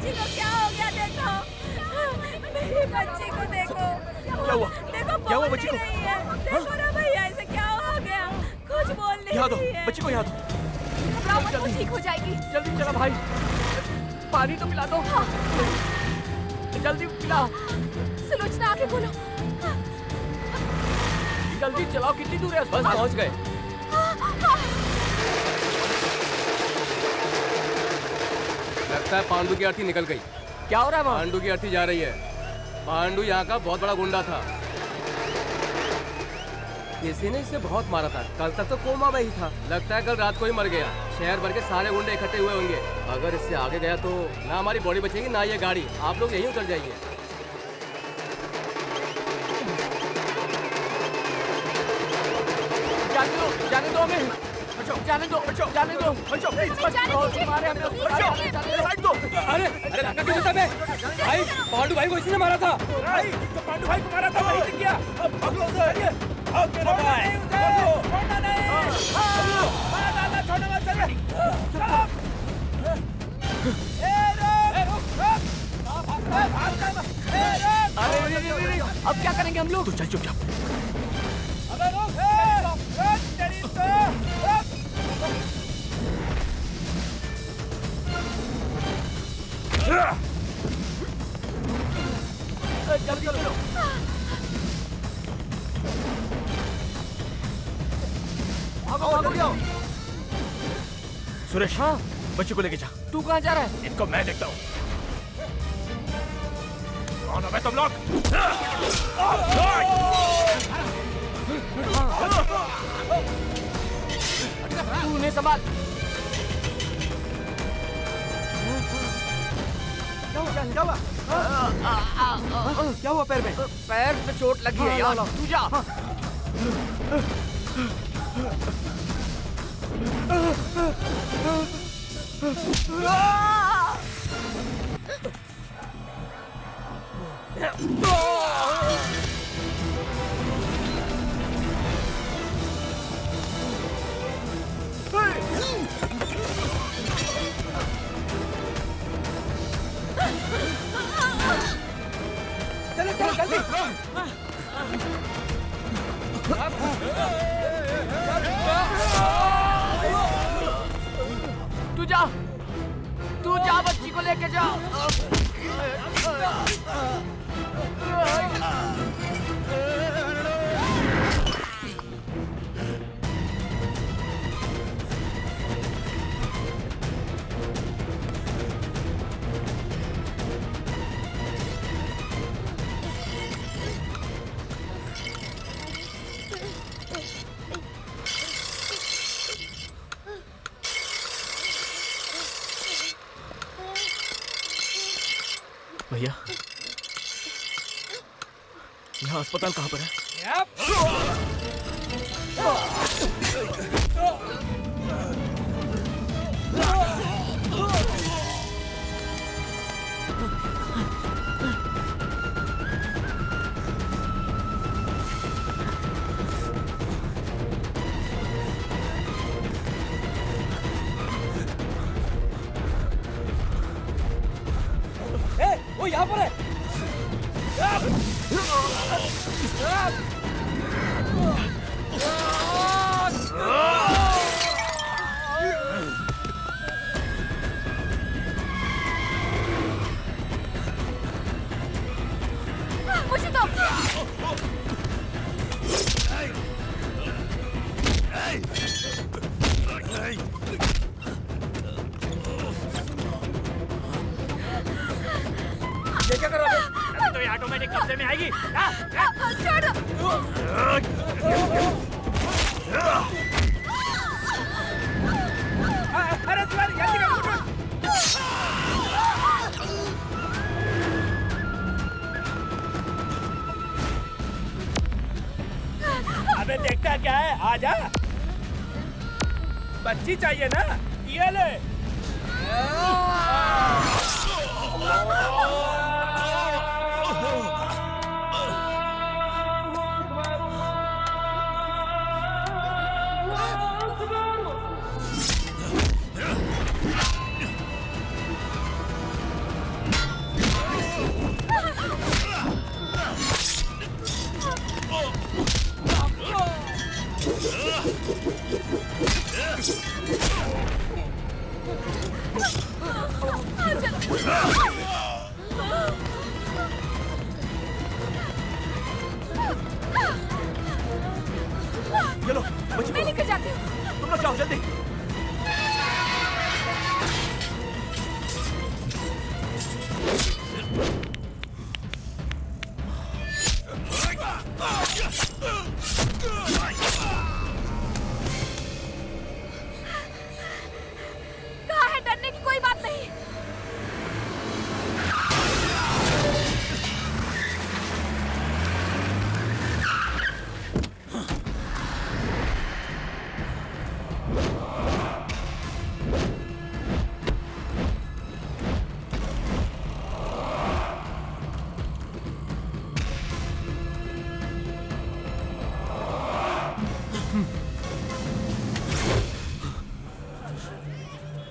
बच्ची को क्या हो गया देखो, मेरी बच्ची को देखो। क्या हुआ? देखो क्या हुआ बोल बच्ची को? नहीं रही है। देखो ना भैया इसे क्या हो गया, कुछ बोल नहीं यहाँ दो रही है। बच्ची को, यहाँ दो। घबराओ मत, वो ठीक हो जाएगी। जल्दी चला भाई, पानी तो पिला दो। जल्दी पिला। सुलोचना आके बोलो। जल्दी चलाओ, कितनी दूर है बस अस्पताल? पहुंच गए। लगता है पांडु की अर्थी निकल गई। क्या हो रहा है वहाँ? पांडु की अर्थी जा रही है। पांडु यहाँ का बहुत बड़ा गुंडा था। किसी ने इसे बहुत मारा था। कल तक तो कोमा में ही था। लगता है कल रात को ही मर गया। शहर भर के सारे गुंडे इकट्ठे हुए होंगे। अगर इससे आगे गया तो ना हमारी बॉडी बचेगी ना ये गाड़ी। आप लोग यहीं उतर जाइए। जाने दो हमें, जाने दो, जाने दो, मारे हमें, अरे अरे लगा क्यों देता बे? भाई पांडु भाई को इसी ने मारा था। भाई तो पांडु भाई को मारा था, वही ने किया। अब भागो उधर, आओ मेरा भाई, छोड़ना नहीं, मार डालना, छोड़ना मत चल। अरे अब क्या करेंगे हम लोग? तू चल चुपचाप। अबे रुक, तेरी तो जल्दी चलो। भागो जाओ। सुरेश, हाँ बच्ची को लेके जा। तू कहाँ जा रहा है? इनको मैं देखता हूँ। कौन हो तुम लोग? तू उन्हें संभाल। क्या हुआ पैर में? पैर में चोट लगी है यार। तू जा। चलो चलो जल्दी। तू जा बच्ची को लेके जा। भैया, यहाँ अस्पताल कहाँ पर है? वो यहाँ पर है। मुझे दो। ये क्या कर रहा है? अभी तो ये ऑटोमेटिक कब्जे में आएगी। अरे शिवानी जल्दी कर, उठ। अबे देखता क्या है, आजा। बच्ची चाहिए ना, ये ले। जाओ जल्दी। कहाँ है? डरने की कोई बात नहीं।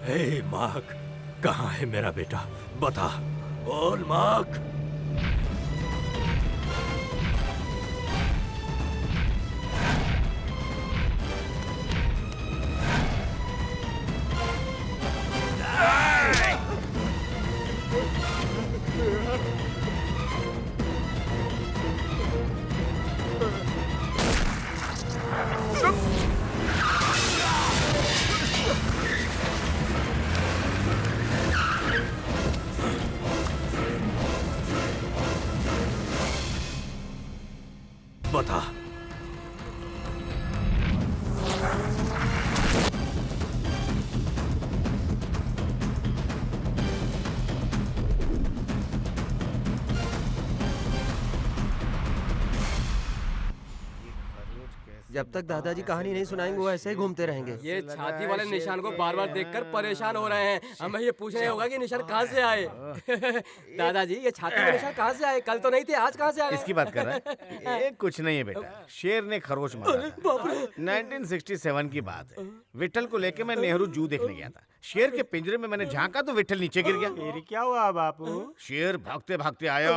हे मार्क, कहाँ है मेरा बेटा? बता, बोल मार्क। बता। जब तक दादाजी कहानी नहीं सुनाएंगे वो ऐसे ही घूमते रहेंगे। ये छाती वाले निशान को बार बार देखकर परेशान हो रहे हैं। हमें ये पूछना होगा कि निशान कहाँ से आए। दादाजी ये छाती के निशान कहाँ से आए? कल तो नहीं थे, आज कहाँ से आए? इसकी बात कर रहा है? ये कुछ नहीं है बेटा, शेर ने खरोच मारा था। 1967 की बात है। विठल को लेके मैं नेहरू जू देखने गया था। शेर के पिंजरे में मैंने झांका तो विठल नीचे गिर गया। फिर क्या हुआ बापू? शेर भागते भागते आया,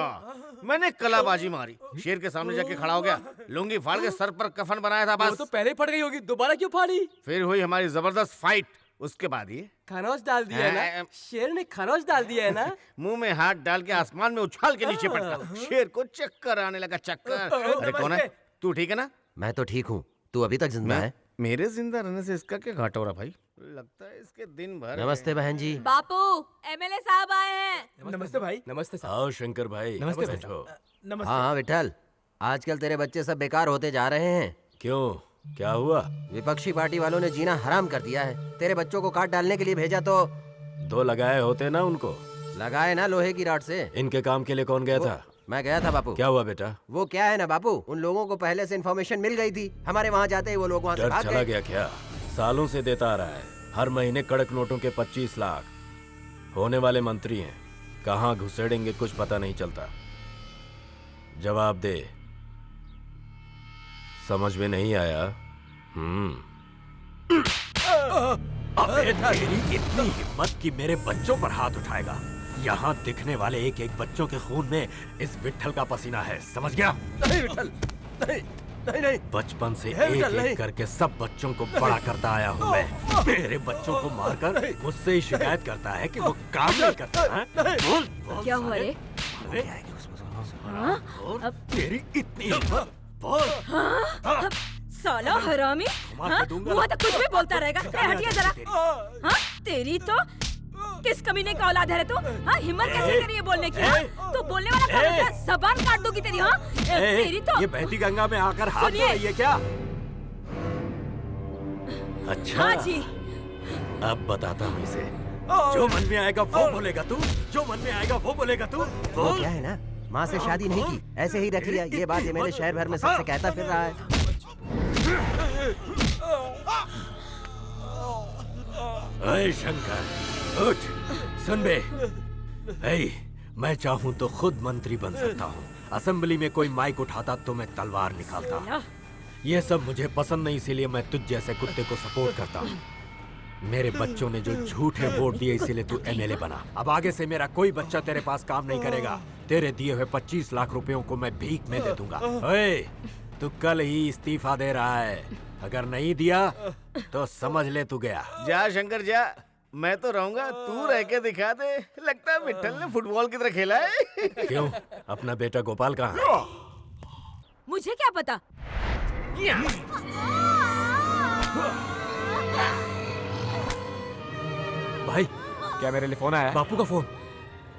मैंने कलाबाजी मारी, शेर के सामने जाके खड़ा हो गया, लुंगी फाड़ के सर पर कफन बनाया था। बस वो तो पहले ही फट गई होगी, दोबारा क्यों फाड़ी? फिर हुई हमारी जबरदस्त फाइट। उसके बाद ये खरोच डाल दिया है ना? शेर ने खरोच डाल दिया है ना? मुंह में हाथ डाल के आसमान में उछाल के नीचे पटका। शेर को चक्कर आने लगा, चक्कर। अरे कौन है तू? ठीक है ना? मैं तो ठीक हूँ, तू अभी तक जिंदा है। मेरे जिंदा रहने से इसका क्या घाटा हो रहा भाई? लगता है इसके दिन भर। नमस्ते बहन जी। बापू, एमएलए साहब आए हैं। नमस्ते भाई। नमस्ते साहब। आओ शंकर भाई, नमस्ते बैठो। नमस्ते। हाँ विठल, आजकल तेरे बच्चे सब बेकार होते जा रहे हैं। क्यों, क्या हुआ? विपक्षी पार्टी वालों ने जीना हराम कर दिया है। तेरे बच्चों को काट डालने के लिए भेजा तो दो लगाए होते ना उनको। लगाए ना लोहे की रॉड से। इनके काम के लिए कौन गया था? मैं गया था बापू। क्या हुआ बेटा? वो क्या है ना बापू, उन लोगों को पहले से इन्फॉर्मेशन मिल गई थी। हमारे वहाँ जाते ही वो लोग वहाँ से डर भाग चला गए। गया क्या? सालों से देता आ रहा है, हर महीने कड़क नोटों के 25 लाख। होने वाले मंत्री हैं, कहाँ घुसेड़ेंगे कुछ पता नहीं चलता। जवाब दे। समझ में नहीं आया? अबे तेरी इतनी हिम्मत कि मेरे बच्चों पर हाथ उठाएगा। यहाँ दिखने वाले एक एक बच्चों के खून में इस विट्ठल का पसीना है, समझ गया? नहीं विठल, नहीं नहीं नहीं। बचपन से एक एक करके सब बच्चों को बड़ा करता आया हूँ मैं। मेरे बच्चों को मारकर मुझसे ही शिकायत करता है कि वो काम नहीं करता है। बोल, बोल, क्या हुआ रे? अब तेरी इतनी हिम्मत, बोल। साला हरामी, हाँ? मुँह तो कुछ भी बोलता रहेगा। हटिए जरा। हाँ? तेरी तो किस कमीने का औलाद है रे तू? हाँ? हिम्मत कैसे करी है बोलने की? हाँ? तो बोलने वाला कौन होता है? जबान काट दूंगी तेरी। हाँ? तेरी तो ये बहती गंगा में आकर हाथ धो रही है क्या? अच्छा, हाँ जी। अब बताता हूँ इसे। जो मन में आएगा वो बोलेगा तू, जो मन में आएगा वो बोलेगा तू। वो क्या है ना, माँ से शादी नहीं की, ऐसे ही रख लिया। ये बात ये मेरे शहर भर में सबसे कहता फिर रहा है। अरे शंकर, उठ, सुन बे। मैं चाहूँ तो खुद मंत्री बन सकता हूँ। असेंबली में कोई माइक उठाता तो मैं तलवार निकालता। ये सब मुझे पसंद नहीं, इसीलिए मैं तुझ जैसे कुत्ते को सपोर्ट करता हूँ। मेरे बच्चों ने जो झूठे वोट दिए इसीलिए तू एमएलए बना। अब आगे से मेरा कोई बच्चा तेरे पास काम नहीं करेगा। तेरे दिए हुए 25 लाख रुपयों को मैं भीख में दे दूंगा। तू कल ही इस्तीफा दे रहा है, अगर नहीं दिया तो समझ ले तू गया। जा शंकर जा, मैं तो रहूंगा, तू रह के दिखा दे। लगता है विठल ने फुटबॉल की तरह खेला है। क्यों, अपना बेटा गोपाल कहाँ है? मुझे क्या पता? क्या मेरे लिए फोन आया? बापू का फोन।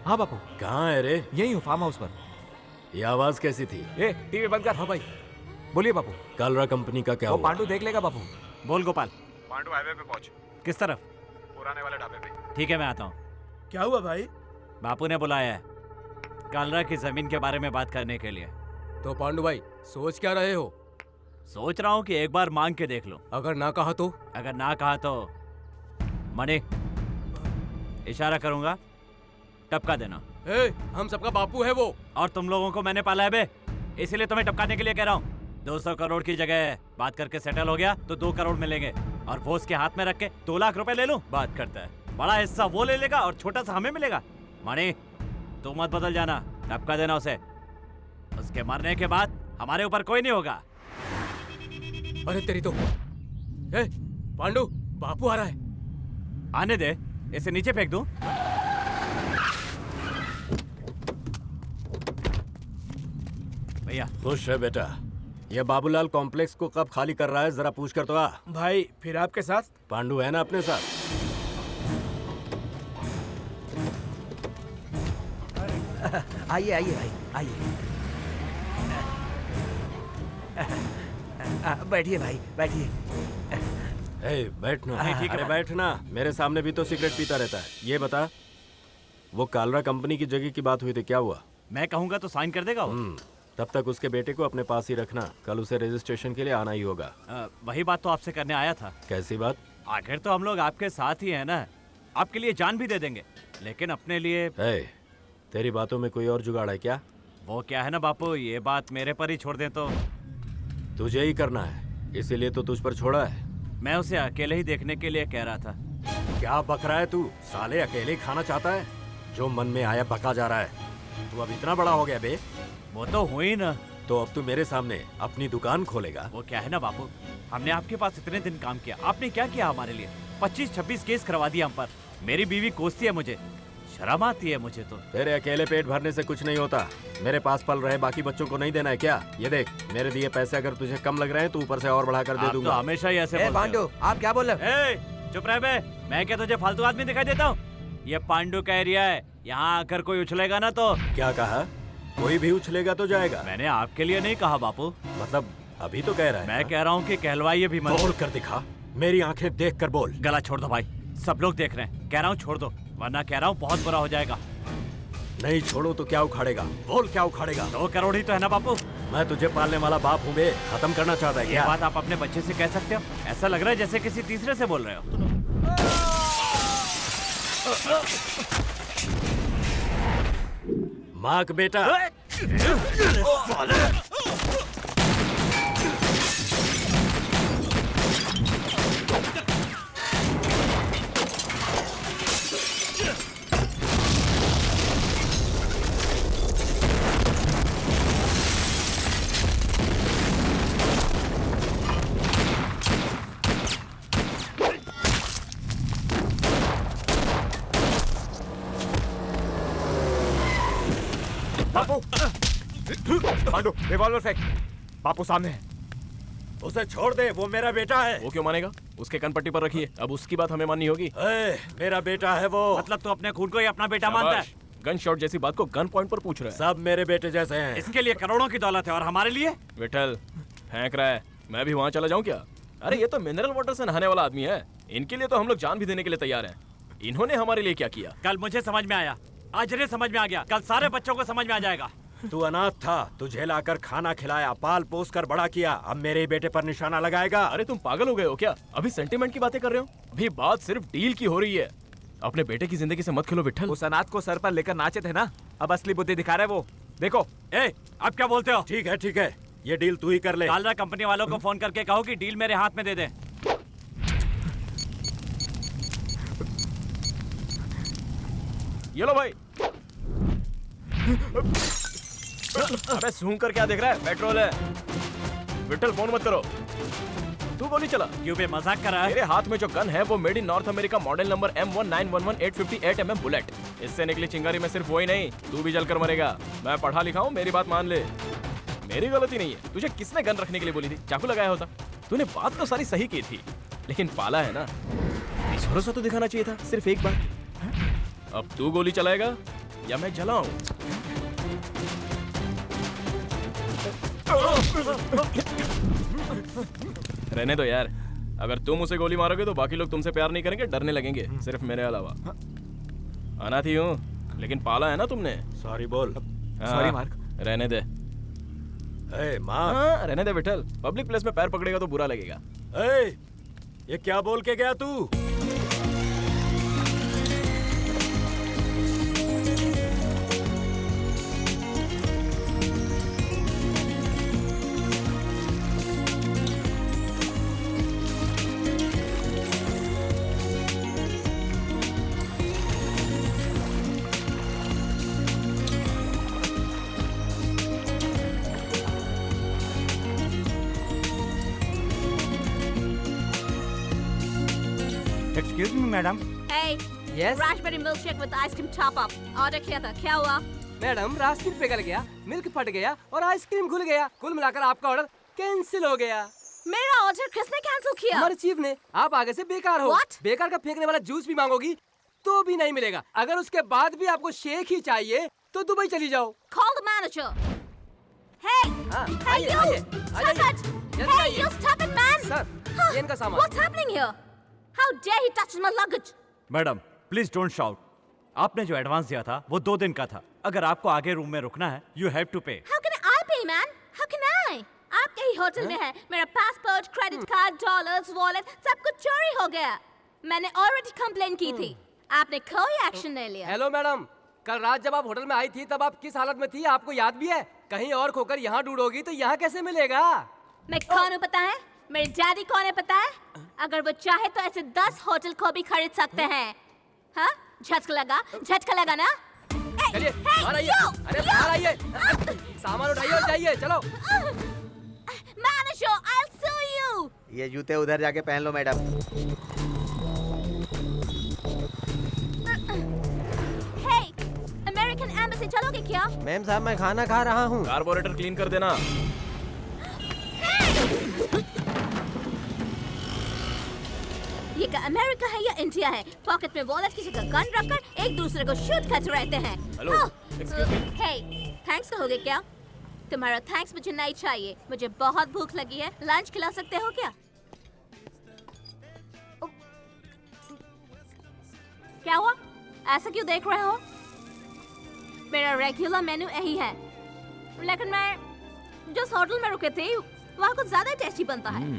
हाँ बापू, कहाँ है रे? यही हूँ फार्म हाउस पर। ये आवाज कैसी थी? ए टीवी बंद कर। हाँ भाई। बोलिए बापू। कालरा कंपनी का क्या वो हुआ? पांडु देख लेगा बापू। बोल गोपाल, पांडु हाईवे पे पहुंच। किस तरफ? पुराने वाले ढाबे पे। ठीक है, मैं आता हूँ। क्या हुआ भाई? बापू ने बुलाया है कालरा की जमीन के बारे में बात करने के लिए। तो पांडु भाई सोच क्या रहे हो? सोच रहा हूँ कि एक बार मांग के देख लो। अगर ना कहा तो? अगर ना कहा तो मणि, इशारा करूंगा, टपका देना। ए, हम सबका बापू है वो। और तुम लोगों को मैंने पाला है बे, इसीलिए तुम्हें टपकाने के लिए कह रहा हूँ। 200 करोड़ की जगह बात करके सेटल हो गया तो 2 करोड़ मिलेंगे, और वो उसके हाथ में रख के 2 लाख रुपए ले लूं। बात करता है, बड़ा हिस्सा वो ले लेगा और छोटा सा हमें मिलेगा। मणि, तू मत बदल जाना, टपका देना उसे। उसके मरने के बाद हमारे ऊपर कोई नहीं होगा। अरे तेरी तो। ए, पांडु, बापू आ रहा है। आने दे, इसे नीचे फेंक दूं? भैया खुश है बेटा। ये बाबूलाल कॉम्प्लेक्स को कब खाली कर रहा है, जरा पूछ कर तो आ। भाई फिर आपके साथ? पांडु है ना अपने साथ? आइए आइए भाई, आइए। बैठिए भाई, बैठिए। बैठना। ठीक है अरे बैठना। मेरे सामने भी तो सिगरेट पीता रहता है। ये बता, वो कालरा कंपनी की जगह की बात हुई थी, क्या हुआ? मैं कहूंगा तो साइन कर देगा वो। तब तक उसके बेटे को अपने पास ही रखना, कल उसे रजिस्ट्रेशन के लिए आना ही होगा। वही बात तो आपसे करने आया था। कैसी बात? आखिर तो हम लोग आपके साथ ही हैं ना, आपके लिए जान भी दे देंगे, लेकिन अपने लिए। तेरी बातों में कोई और जुगाड़ है क्या? वो क्या है ना बापू, ये बात मेरे पर ही छोड़ दें तो। तुझे ही करना है, इसीलिए तो तुझ पर छोड़ा है। मैं उसे अकेले ही देखने के लिए कह रहा था। क्या बक रहा है तू? साले अकेले ही खाना चाहता है? जो मन में आया बका जा रहा है। तू अब इतना बड़ा हो गया बे। वो तो हुई ना। तो अब तू मेरे सामने अपनी दुकान खोलेगा? वो क्या है ना बापू, हमने आपके पास इतने दिन काम किया, आपने क्या किया हमारे लिए? 25-26 केस करवा दिया हम पर। मेरी बीवी कोसती है मुझे, शर्म आती है मुझे तो। तेरे अकेले पेट भरने से कुछ नहीं होता। मेरे पास पल रहे बाकी बच्चों को नहीं देना है क्या? ये देख, मेरे दिए पैसे अगर तुझे कम लग रहे हैं तो ऊपर से और बढ़ा कर दे दूंगा। तो हमेशा ही ऐसे पांडु, आप क्या बोल रहे हो? चुप रह बे, मैं क्या तुझे फालतू आदमी दिखाई देता हूँ? ये पांडु का एरिया है, यहाँ आकर कोई उछलेगा ना तो। क्या कहा? कोई भी उछलेगा तो जाएगा? मैंने आपके लिए नहीं कहा बापू। मतलब अभी तो कह रहा है? मैं कह रहा हूँ कि कहलवाइए भी मत। बोल कर दिखा, मेरी आंखें देख कर बोल। गला छोड़ दो भाई, सब लोग देख रहे हैं। कह रहा हूँ छोड़ दो, वरना कह रहा हूँ बहुत बुरा हो जाएगा। नहीं छोड़ो तो क्या उखाड़ेगा? बोल क्या उखाड़ेगा? 2 करोड़ ही तो है ना बापू। मैं तुझे पालने वाला बाप हूँ बे, खत्म करना चाहता है क्या? ये बात आप अपने बच्चे से कह सकते हो? ऐसा लग रहा है जैसे किसी तीसरे से बोल रहे हो। मार्क बेटा। बापू, पांडु रिवॉल्वर फेंक। बापू सामने है। उसे छोड़ दे, वो मेरा बेटा है। वो क्यों मानेगा? उसके कनपट्टी पर रखिए, अब उसकी बात हमें माननी होगी। मेरा बेटा है वो। मतलब तू अपने खून को ही अपना बेटा मानता है? गन शॉट जैसी बात को गन पॉइंट पर पूछ रहा है। सब मेरे बेटे जैसे हैं। इसके लिए करोड़ों की दौलत है, और हमारे लिए? विठल फेंक रहा है, मैं भी वहाँ चला जाऊँ क्या? अरे ये तो मिनरल वाटर से नहाने वाला आदमी है, इनके लिए तो हम लोग जान भी देने के लिए तैयार हैं। इन्होंने हमारे लिए क्या किया? कल मुझे समझ में आया, आज इन्हें समझ में आ गया, कल सारे बच्चों को समझ में आ जाएगा। तू अनाथ था, तुझे लाकर खाना खिलाया, पाल पोस कर बड़ा किया, अब मेरे बेटे पर निशाना लगाएगा? अरे तुम पागल हो गए हो क्या? अभी सेंटीमेंट की बातें कर रहे हो? अभी बात सिर्फ डील की हो रही है। अपने बेटे की जिंदगी से मत खेलो विठल। उस अनाथ को सर पर लेकर नाचे थे ना, अब असली बुद्धि दिखा रहे वो। देखो। अब क्या बोलते हो? ठीक है, ये डील तू ही कर ले। कालरा कंपनी वालों को फोन करके कहो कि डील मेरे हाथ में दे दे। ये लो भाई। अबे सूंघ कर क्या देख रहा है? पेट्रोल है। विठल फोन मत करो, तू गोली चला। क्यों बे, मजाक कर रहा है? मेरे हाथ में जो गन है वो made in north America model number M1911858 mm bullet. इससे निकली चिंगारी में सिर्फ वही नहीं, तू भी जलकर मरेगा। मैं पढ़ा लिखा हूँ, मेरी बात मान ले। मेरी गलती नहीं है। तुझे किसने गन रखने के लिए बोली थी? चाकू लगाया होता। तूने बात तो सारी सही की थी, लेकिन पाला है ना, भरोसा तो दिखाना चाहिए था सिर्फ एक बार। अब तू गोली चलाएगा या मैं जलाऊं? रहने दो यार, अगर तुम उसे गोली मारोगे तो बाकी लोग तुमसे प्यार नहीं करेंगे, डरने लगेंगे, सिर्फ मेरे अलावा। अनाथी हूँ लेकिन पाला है ना तुमने। सॉरी बोल। Sorry mark. रहने दे। मार्क। हाँ, रहने दे विठल, पब्लिक प्लेस में पैर पकड़ेगा तो बुरा लगेगा। ये क्या बोल के गया तू? Excuse me, madam. Hey. Yes. Raspberry milkshake with ice cream top up. Order किया था, क्या हुआ? मैडम, रास्पिन पिघल गया, मिल्क फट गया और आइसक्रीम घुल गया। कुल मिलाकर आपका ऑर्डर कैंसिल हो गया। मेरा ऑर्डर किसने कैंसिल किया? हमारे चीफ ने। आप आगे से बेकार हो। What? बेकार का फेंकने वाला जूस भी मांगोगी तो भी नहीं मिलेगा। अगर उसके बाद भी आपको शेक ही चाहिए तो दुबई चली जाओ। Call the manager. Hey. Hey you. Stop it. Hey you, stop it, man. Sir, ये इनका सामान। What's happening here? How dare he touch my luggage? Madam please don't shout. आपने जो एडवांस दिया था वो 2 दिन का था। अगर आपको आगे रूम में रुकना है यू हैव टू पे। How can I pay, man? How can I? आपके ही होटल में है। मेरा passport, credit card, dollars, wallet सब कुछ चोरी हो गया। मैंने ऑलरेडी कंप्लेन की थी। आपने कोई एक्शन नहीं लिया। हेलो मैडम, कल रात जब आप होटल में आई थी तब आप किस हालत में थी आपको याद भी है? कहीं और खोकर यहाँ ढूंढोगी तो यहाँ कैसे मिलेगा? मैं कौन हूँ पता है? मेरे डैडी कौन है पता है? अगर वो चाहे तो ऐसे 10 होटल को भी खरीद सकते हैं। हाँ? झटका लगा ना? चलिए, बाहर आइए। अरे बाहर आइए। सामान उठाइए और जाइए, चलो। Manager, I'll sue you. ये जूते उधर जाके पहन लो मैडम। Hey, American Embassy चलोगे क्या? मैम साहब मैं खाना खा रहा हूँ। कार्बोरेटर क्लीन कर देना। ये क्या अमेरिका है या इंडिया है? पॉकेट में वॉलेट की जगह गन रखकर एक दूसरे को शूट करते रहते हैं। Hello, excuse me. Hey, thanks कहोगे क्या? तुम्हारा थैंक्स मुझे नहीं चाहिए। मुझे बहुत भूख लगी है। लंच खिला सकते हो क्या? क्या हुआ? ऐसा क्यों देख रहे हो? मेरा रेगुलर मेन्यू यही है, लेकिन मैं जिस होटल में रुके थे वहाँ कुछ ज्यादा टेस्टी बनता है।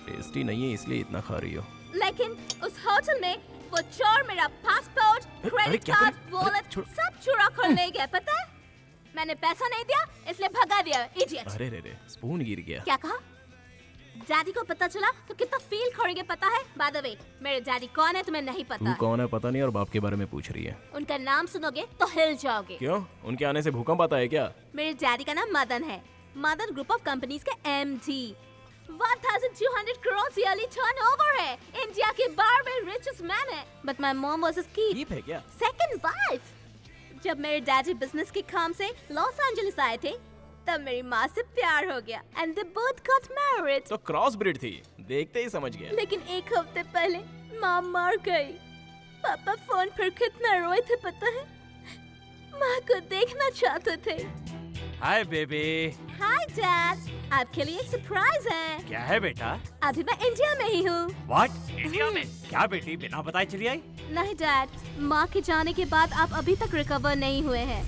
टेस्टी नहीं है इसलिए इतना खा रही हो। लेकिन उस होटल में वो चोर मेरा पासपोर्ट, क्रेडिट कार्ड, वॉलेट सब चुरा कर ले गया। पता है? मैंने पैसा नहीं दिया इसलिए भगा दिया। इडियट। अरे रे स्पून गिर गया। क्या कहा? डैडी को पता चला तो कितना फील करेंगे पता है? बाय द वे, मेरे डैडी कौन है तुम्हें नहीं पता। तू कौन है पता नहीं और बाप के बारे में पूछ रही है। उनका नाम सुनोगे तो हिल जाओगे। क्यों? उनके आने से भूकंप आता है क्या? मेरे डैडी का नाम मदन है। मदन ग्रुप ऑफ कंपनीज के MD। 1200 करोड़ ईयरली टर्नओवर है। इंडिया के 12वें रिचेस्ट मैन है। But my mom was his keep है क्या? Second wife. जब मेरे डैडी बिजनेस के काम से लॉस एंजलिस आए थे तब मेरी माँ से प्यार हो गया and they both got married. तो क्रॉस ब्रीड थी, देखते ही समझ गया। लेकिन एक हफ्ते पहले माँ मर गई। पापा फोन पर कितना रोए थे पता है? माँ को देखना चाहते थे। Hi baby. हाय डैड, आपके लिए एक सरप्राइज है। क्या है बेटा? अभी मैं इंडिया में ही हूँ। व्हाट? इंडिया में? क्या बेटी बिना बताए चली आई? नहीं डैड, माँ के जाने के बाद आप अभी तक रिकवर नहीं हुए हैं,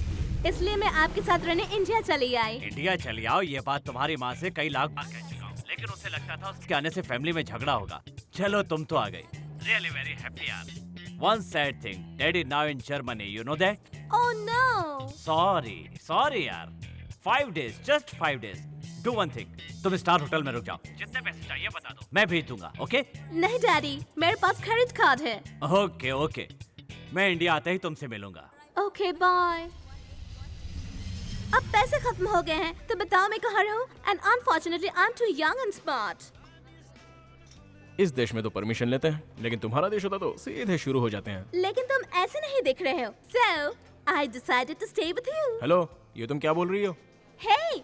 इसलिए मैं आपके साथ रहने इंडिया चली आई। इंडिया चली आओ ये बात तुम्हारी माँ से कई लाख बार कह चुका हूँ, लेकिन उसे लगता था उसके आने से फैमिली में झगड़ा होगा। चलो तुम तो आ गई। रियली वेरी हैप्पी यार। One sad thing, Daddy now in Germany, you know that? Oh no! Sorry यार। 5 days, just 5 days. Do one thing, तुम स्टार होटल में रुक जाओ। जितने पैसे चाहिए बता दो, मैं भेज दूंगा, ओके? नहीं डैडी, मेरे पास क्रेडिट कार्ड है। ओके, मैं इंडिया आते ही तुमसे मिलूंगा। Okay bye. अब पैसे खत्म हो गए हैं, तो बताओ मैं कहाँ रहूं? And unfortunately, I'm too young and smart. इस देश में तो परमिशन लेते हैं, लेकिन तुम्हारा देश होता तो सीधे शुरू हो जाते हैं। लेकिन तुम ऐसे नहीं दिख रहे हो। So, I decided to stay with you. Hello, ये तुम क्या बोल रही हो? Hey,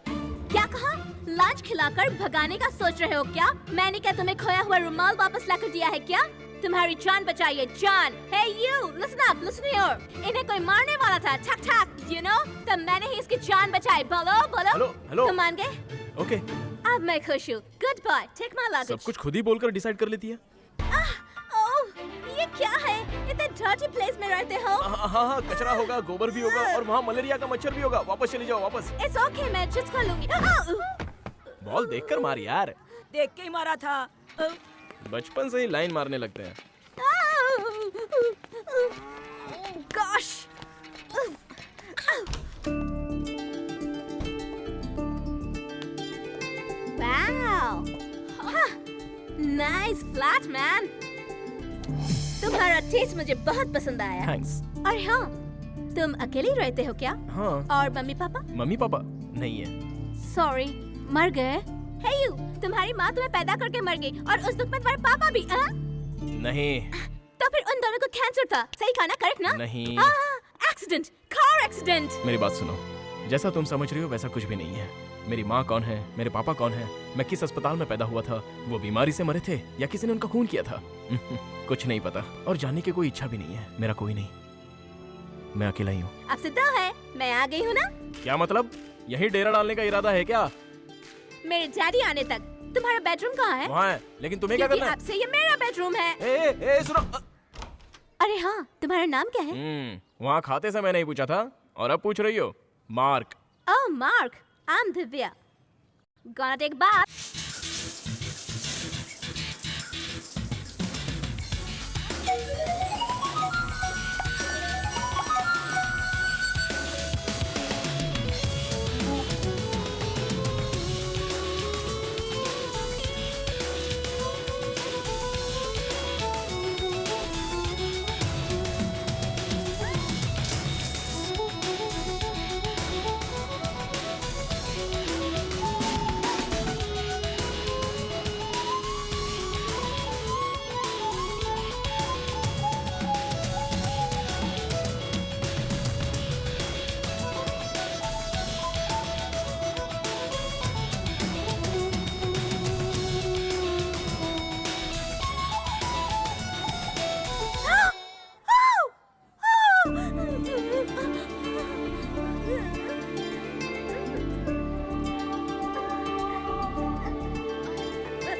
क्या कहा? लंच खिलाकर भगाने का सोच रहे हो क्या? मैंने क्या तुम्हें खोया हुआ रुमाल वापस लाकर दिया है क्या? तुम्हारी जान बचाइए, जान। Hey you, listen up, listen here. इन्हें कोई मारने वाला था, ठक ठक, you know? तब मैंने ही इसकी जान बचाई। बोलो बोलो। Hello hello. तुम मान गए? ओके। अब मैं खुश हूँ। Goodbye, take my luggage. सब कुछ खुद ही बोलकर डिसाइड कर लेती है। ओह, ये क्या है? इतने dirty place में रहते हो? हाँ, कचरा होगा, गोबर भी होगा और वहाँ मलेरिया का मच्छर भी होगा। वापस चली जाओ, वापस। It's okay, मैं adjust कर लूँगी। बॉल देखकर मार यार। देख के ही मारा था। बचपन से ही लाइन मारने लगते हैं। Gosh. Wow. Nice flat, man. तुम्हारा टेस्ट मुझे बहुत पसंद आया। थैंक्स। और हाँ, तुम अकेले रहते हो क्या? हाँ। और मम्मी पापा? मम्मी पापा नहीं है। सॉरी, मर गए? Hey you, तुम्हारी माँ तुम्हें पैदा करके मर गई और उस दुख में तुम्हारे पापा भी, हाँ? नहीं। तो फिर उन दोनों को कैंसर था, सही कहा ना, करेक्ट ना? नहीं। Accident, car accident. मेरी बात सुनो, जैसा तुम समझ रही हो वैसा कुछ भी नहीं है। मेरी माँ कौन है, मेरे पापा कौन है, मैं किस अस्पताल में पैदा हुआ था, वो बीमारी से मरे थे या किसी ने उनका खून किया था, कुछ नहीं पता और जानने की कोई इच्छा भी नहीं है। मेरा कोई नहीं, मैं अकेला ही हूँ। अब से तो है, मैं आ गई हूँ ना? क्या मतलब? यही डेरा डालने का इरादा है क्या? मेरे डैडी आने तक। तुम्हारा बेडरूम कहाँ है? वहाँ है, लेकिन तुम्हें क्या करना है? अब से ये मेरा बेडरूम है। ए, सुनो। अरे हाँ, तुम्हारा नाम क्या है? वहाँ खाते समय नहीं पूछा था और अब पूछ रही हो? Mark. Oh, Mark. I'm Divya. Gonna take a bath.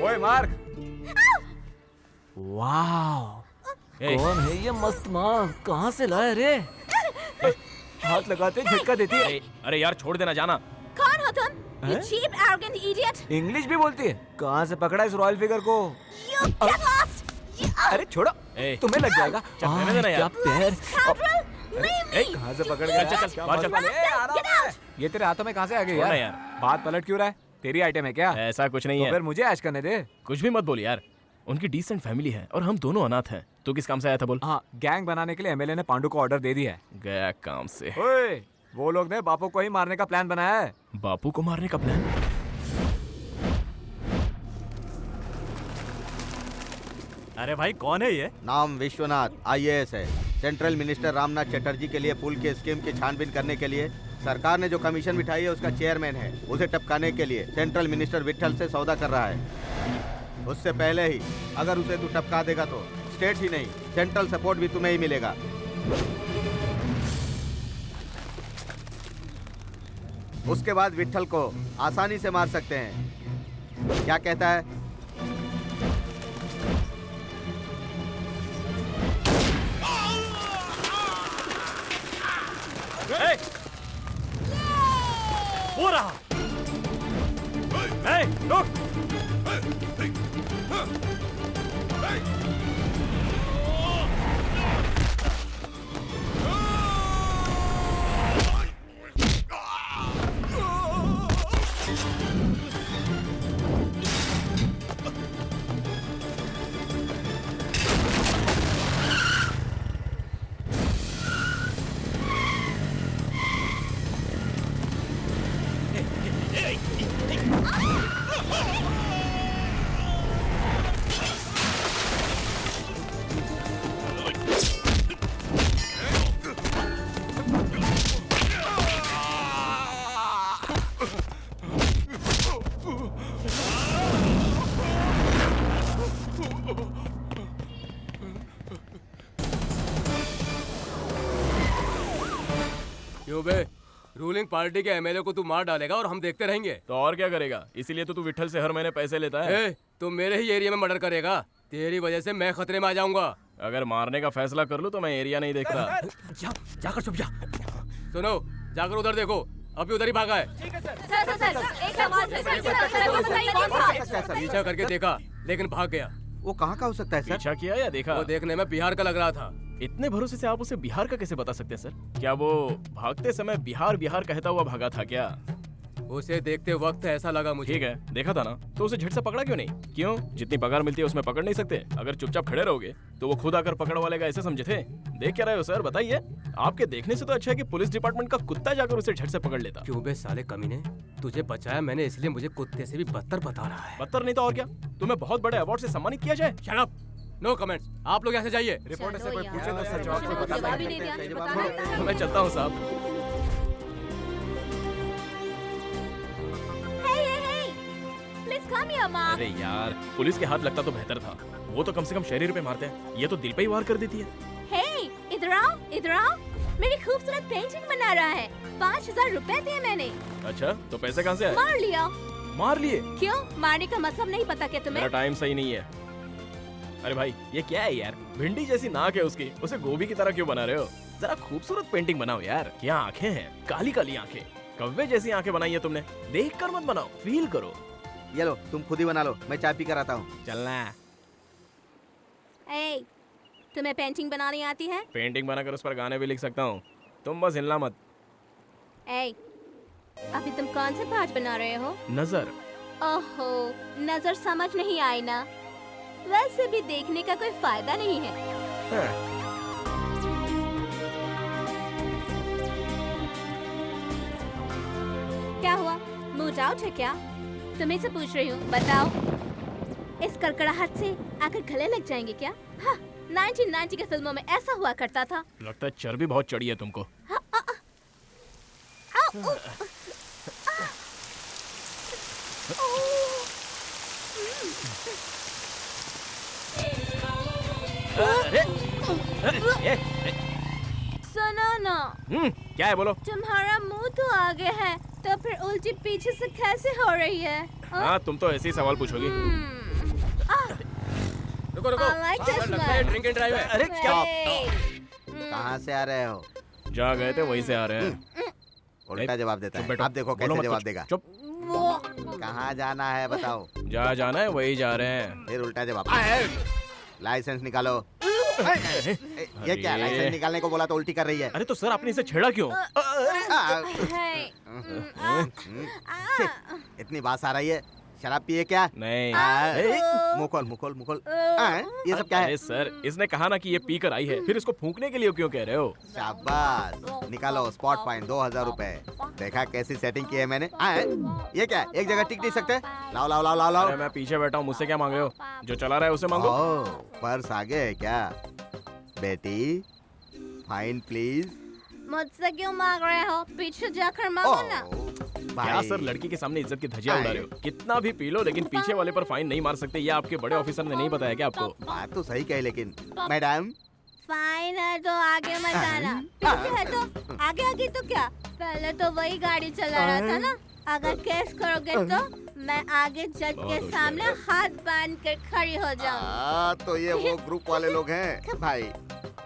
ओए मार्क। वाह, कौन है ये मस्त माँ? कहाँ से लाया रे? हाथ लगाते झटका देती है। अरे यार छोड़ देना, जाना। कौन हो तुम? You cheap, arrogant idiot. English भी बोलती है? कहाँ से पकड़ा इस रॉयल फिगर को? You get lost. अरे छोड़ो, तुम्हें लग जाएगा। रहने देना यार। कहाँ से पकड़ गया? चल बाहर चल। ये तेरे हाथों में कहाँ से आ गई यार? यार बात पलट क्यों रहा है? तेरी आइटम है क्या? ऐसा कुछ नहीं तो है। फिर मुझे ऐश करने दे। कुछ भी मत बोल यार, उनकी डिसेंट फैमिली है और हम दोनों अनाथ हैं। तू किस काम से आया था बोल? हाँ, गैंग बनाने के लिए एमएलए ने पांडु को ऑर्डर दे दिया है। गया काम से। ओए, वो लोग ने बापू को ही मारने का प्लान बनाया है। बापू को मारने का प्लान? अरे भाई कौन है ये? नाम विश्वनाथ, IAS है। सेंट्रल मिनिस्टर रामनाथ चटर्जी के लिए पुल के स्कीम की छानबीन करने के लिए सरकार ने जो कमीशन बिठाई है उसका चेयरमैन है। उसे टपकाने के लिए सेंट्रल मिनिस्टर विट्ठल से सौदा कर रहा है। उससे पहले ही अगर उसे तू टपका देगा तो स्टेट ही नहीं, सेंट्रल सपोर्ट भी तुम्हें ही मिलेगा। उसके बाद विट्ठल को आसानी से मार सकते हैं। क्या कहता है? वो रहा। रुक। क्यों बे? रूलिंग पार्टी के एमएलए को तू मार डालेगा और हम देखते रहेंगे। तो और क्या करेगा? इसीलिए तो तू विठल से हर महीने पैसे लेता है। तू मेरे ही एरिया में मर्डर करेगा, तेरी वजह से मैं खतरे में आ जाऊंगा। अगर मारने का फैसला कर लूं तो मैं एरिया नहीं देखता। जाकर छुप जा। सुनो, जाकर उधर देखो, अभी उधर ही भागा है। सर एक सवाल पीछा करके देखा लेकिन भाग गया। वो कहाँ का हो सकता है सर? पीछा किया या देखा? वो देखने में बिहार का लग रहा था। इतने भरोसे से आप उसे बिहार का कैसे बता सकते हैं सर? क्या वो भागते समय बिहार बिहार कहता हुआ भागा था क्या? उसे देखते वक्त ऐसा लगा मुझे। ठीक है, देखा था ना, तो उसे झट से पकड़ा क्यों नहीं? क्यों? जितनी पगार मिलती है उसमें पकड़ नहीं सकते? अगर चुपचाप खड़े रहोगे तो वो खुद आकर पकड़ वालेगा, ऐसे समझे थे? देख क्या रहे हो सर, बताइए। आपके देखने से तो अच्छा है कि पुलिस डिपार्टमेंट का कुत्ता जाकर उसे झट से पकड़ लेता। क्यों बे साले कमीने, तुझे बचाया मैंने इसलिए मुझे कुत्ते से भी बदतर बता रहा है। बदतर नहीं तो और क्या? तुम्हें बहुत बड़े अवार्ड से सम्मानित किया जाए। Shut up, no comments. आप लोग यहाँ से जाइए। रिपोर्टर से कोई पूछे तो सर जवाब से बता देंगे। मैं चलता हूँ साहब। अरे यार, पुलिस के हाथ लगता तो बेहतर था। वो तो कम से कम शरीर पे मारते हैं, ये तो दिल पे ही वार कर देती है। हे, इधर आओ, इधर आओ। मेरी खूबसूरत पेंटिंग बना रहा है। 5000 रुपए दिए मैंने। अच्छा, तो पैसे कहाँ से आए? मार लिया। मार लिए? क्यों? मारने का मतलब नहीं पता क्या तुम्हें? मेरा टाइम सही नहीं है। अरे भाई, ये क्या है यार? भिंडी जैसी नाक है उसकी, उसे गोभी की तरह क्यों बना रहे हो? जरा खूबसूरत पेंटिंग बनाओ यार। क्या आंखें हैं, काली काली आंखें, कौवे जैसी आंखें बनाई है तुमने। देख कर मत बनाओ, फील करो। ये लो, तुम खुद ही बना लो, मैं चाय पी कर आता हूँ। चलना। ए, तुम्हें पेंटिंग बनानी आती है? पेंटिंग बनाकर उस पर गाने भी लिख सकता हूँ, तुम बस हिलना मत। ए, अभी तुम कौन से पार्ट बना रहे हो? नजर। ओहो, नजर समझ नहीं आई ना। वैसे भी देखने का कोई फायदा नहीं है। क्या हुआ? मूड आउट है क्या? तुम्हें से पूछ रही हूँ, बताओ। इस कड़कड़ाहट से आकर गले लग जाएंगे क्या? हाँ, 1990 के फिल्मों में ऐसा हुआ करता था। लगता है चर्बी बहुत चढ़ी है तुमको। सुनो ना। क्या है बोलो? तुम्हारा मुंह तो आगे है, तो फिर उल्टी पीछे से कैसे हो रही है? हाँ, तुम तो ऐसे ही सवाल पूछोगी। रुको रुको, लगता है ड्रिंक एंड ड्राइव है। अरे क्या? कहाँ से आ रहे हो? जहाँ गए थे वहीं से आ रहे हैं। उल्टा जवाब देता है। आप देखो कैसे जवाब देगा। चुप। कहाँ जाना है बताओ? जहाँ जाना है वही जा रहे हैं। फिर उल्टा जवाब। लाइसेंस निकालो। ये क्या? लाइसेंस निकालने को बोला तो उल्टी कर रही है। अरे तो सर, आपने इसे छेड़ा क्यों? इतनी बात आ रही है। शराब पिए क्या? नहीं। मुकुल मुकुल मुकुल। ये सब क्या है? अरे सर, इसने कहा ना कि ये पी कर आई है, फिर इसको फूंकने के लिए क्यों कह रहे हो? शाबाश, निकालो स्पॉट फाइन 2000 रुपए। देखा कैसी सेटिंग की है मैंने? ये क्या? एक जगह टिक नहीं सकते? लाओ लाओ लाओ लाओ लाओ। अरे मैं पीछे बैठा हूँ, मुझसे क्या मांग रहे हो? जो चला रहा है उसे मांगो। पर्स आगे है क्या? बेटी, फाइन प्लीज। मुझसे क्यों मांग रहे हो? पीछे जाकर मांगो ना। क्या सर, लड़की के सामने इज्जत की धज्जियां उड़ा रहे हो? कितना भी पी लो, लेकिन पीछे वाले पर फाइन नहीं मार सकते। ये आपके बड़े ऑफिसर ने नहीं बताया क्या आपको? बात तो सही कही, लेकिन मैडम फाइन है तो आगे मत आना, पीछे है तो आगे। आगे तो क्या? पहले तो वही गाड़ी चला रहा था ना। अगर केस करोगे तो मैं आगे जज के सामने हाथ बांध कर खड़ी हो जाऊँ। तो ये वो ग्रुप वाले लोग हैं भाई,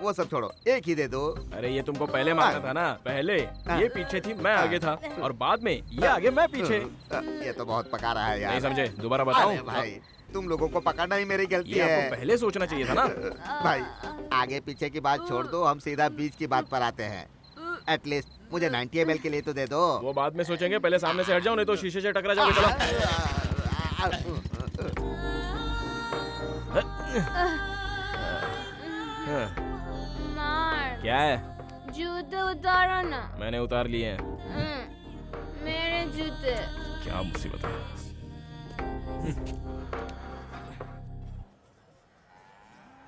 वो सब छोड़ो, एक ही दे दो। अरे ये तुमको पहले मांगना था ना। पहले ये पीछे थी, मैं आगे था, और बाद में ये आगे, मैं पीछे। ये तो बहुत पका रहा है यार। नहीं समझे? दोबारा बताओ भाई, तुम लोगों को पकड़ना ही मेरी गलती है। आपको पहले सोचना चाहिए था ना। भाई, आगे पीछे की बात छोड़ दो, हम सीधा बीच की बात पर आते हैं। एटलीस्ट मुझे 90 ml के लिए तो दे दो। वो बाद में सोचेंगे, पहले सामने से हट जाओ, नहीं तो शीशे से टकरा जाओगे। चलो। क्या है? जूते उतारो ना। मैंने उतार लिए हैं। मेरे जूते। क्या मुसीबत है।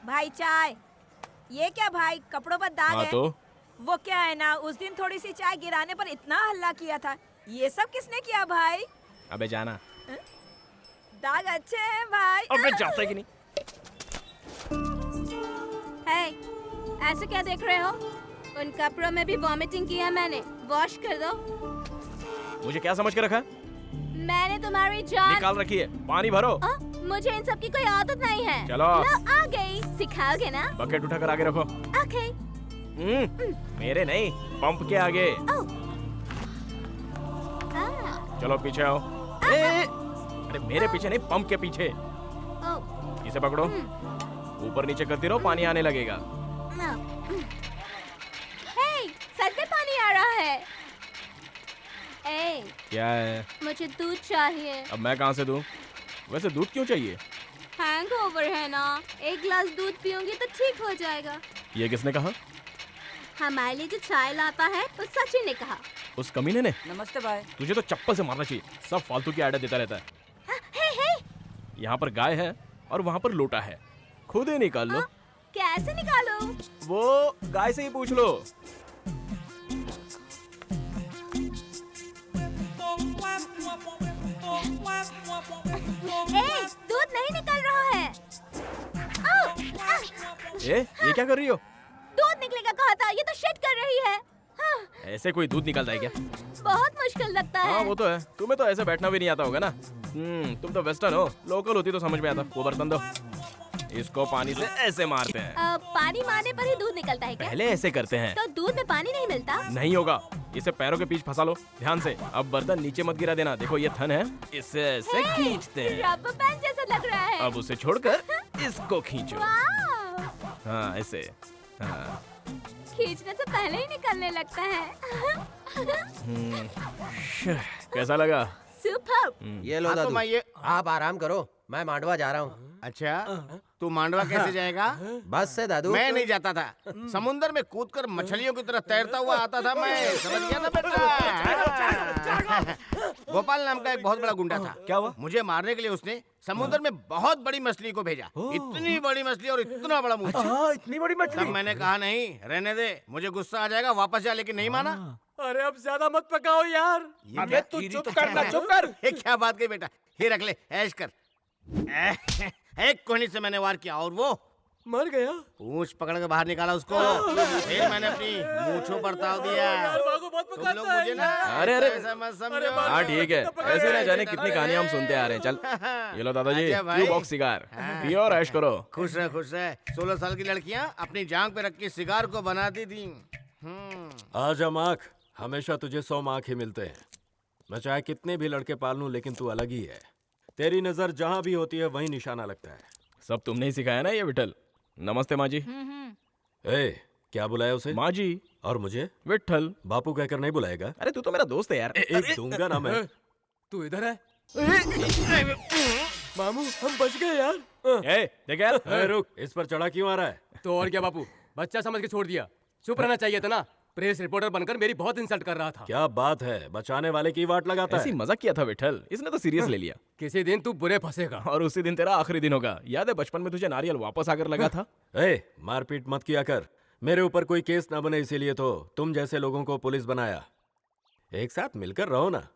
भाई चाय। ये क्या भाई, कपड़ों पर दाग हाँ है? तो? वो क्या है ना, उस दिन थोड़ी सी चाय गिराने पर इतना हल्ला किया था। ये सब किसने किया भाई? अबे जाना। दाग अच्छे हैं भाई। अबे जाता है कि नहीं? ऐसे क्या देख रहे हो? उन कपड़ों में भी वॉमिटिंग की है मैंने। वॉश कर दो। मुझे क्या समझ के रखा है? मैंने तुम्हारी जान निकाल रखी है, पानी भरो। मुझे इन सब की कोई आदत नहीं है। चलो। लो, आ गई। सिखाओगे ना? बकेट उठाकर आगे रखो। ओके। मेरे नहीं, पंप के आगे। चलो पीछे आओ। अरे मेरे पीछे नहीं, पंप के पीछे। इसे पकड़ो, ऊपर नीचे करती रहो, पानी आने लगेगा। हे, सच में पानी आ रहा है। ए, क्या है? मुझे दूध चाहिए। अब मैं कहाँ से दूँ? वैसे दूध क्यों चाहिए? हैंगओवर है ना, एक गिलास दूध पीऊंगी तो ठीक हो जाएगा। ये किसने कहा? हमारे लिए जो चाय लाता है वो सचिन ने कहा। उस कमीने ने? नमस्ते भाई। तुझे तो चप्पल से मारना चाहिए, सब फालतू की आइडिया देता रहता है। यहाँ पर गाय है और वहाँ पर लोटा है, खुद ही निकाल लो। कैसे निकालूं? वो गाय से ही पूछ लो। दूध नहीं निकल रहा है। ये क्या कर रही हो? दूध निकलेगा कहा था, ये तो शिट कर रही है। ऐसे कोई दूध निकलता है क्या? बहुत मुश्किल लगता है। हाँ वो तो है, तुम्हें तो ऐसे बैठना भी नहीं आता होगा ना। तुम तो वेस्टर्न हो, लोकल होती तो समझ में आता। वो बर्तन दो, इसको पानी से ऐसे मारते हैं। पानी मारने पर ही दूध निकलता है क्या? पहले ऐसे करते हैं। तो दूध में पानी नहीं मिलता? नहीं होगा, इसे पैरों के बीच फंसा लो ध्यान से। अब बर्तन नीचे मत गिरा देना। देखो ये थन है, इससे ऐसे खींचते हैं। रबर बैंड जैसा लग रहा है। अब उसे छोड़कर इसको खींचो। हाँ ऐसे। हाँ। खींचने से पहले ही निकलने लगता है। कैसा लगा? सुपर। ये लो दादू, आप आराम करो, मैं मांडवा जा रहा हूँ। अच्छा, तू मांडवा कैसे जाएगा? बस से दादू। मैं नहीं जाता था, समुंदर में कूदकर मछलियों की तरह तैरता हुआ आता था मैं, समझ गया ना बेटा? गोपाल नाम का एक बहुत बड़ा गुंडा था। क्या हुआ? मुझे मारने के लिए उसने समुद्र में बहुत बड़ी मछली को भेजा। इतनी बड़ी मछली और इतना बड़ा मुंह। इतनी बड़ी मछली? तब मैंने कहा नहीं, रहने दे, मुझे गुस्सा आ जाएगा, वापस जा, लेकिन नहीं माना। अरे अब ज्यादा मत पकाओ यार। अबे तू चुप करना, चुप कर। क्या बात कही बेटा, ये रख ले, ऐश कर। एक कोहनी से मैंने वार किया और वो मर गया। पूंछ पकड़ के बाहर निकाला उसको, फिर मैंने अपनी मूंछों पर ताव दिया। तुम लोग मुझे ना अरे ऐसा मत समझो। हाँ ठीक है, ऐसे ना जाने कितनी कहानियां हम सुनते आ रहे हैं। चल ये लो दादाजी, क्यों बॉक्स सिगार पियो और ऐश करो। खुश रह, खुश रह। 16 साल की लड़कियां अपनी जांग पे रख के सिगार को बनाती थी। आजा माख, हमेशा तुझे 100 माख ही मिलते हैं। मैं चाहे कितने भी लड़के पाल लूं, लेकिन तू अलग ही है। तेरी नजर जहाँ भी होती है वहीं निशाना लगता है। सब तुमने ही सिखाया ना ये विठल। नमस्ते माँ जी। ए, क्या बुलाया उसे? माँ जी। और मुझे? विठल। बापू कहकर नहीं बुलाएगा? अरे तू तो मेरा दोस्त है यार। एक दूंगा ना मैं। तू इधर है? मामू हम बच गए यार। देख यार। रुक, इस पर चढ़ा क्यों आ रहा है? तो और क्या बापू, बच्चा समझ के छोड़ दिया। चुप रहना चाहिए था ना। प्रेस रिपोर्टर बनकर मेरी बहुत इंसल्ट कर रहा था। क्या बात है, बचाने वाले की वाट लगाता है। ऐसी मजाक किया था विठल, इसने तो सीरियस ले लिया। किसी दिन तू बुरे फंसेगा। और उसी दिन तेरा आखिरी दिन होगा। याद है बचपन में तुझे नारियल वापस आकर लगा था? मारपीट मत किया कर। मेरे ऊपर कोई केस ना बने इसीलिए तो तुम जैसे लोगों को पुलिस बनाया। एक साथ मिलकर रहो ना।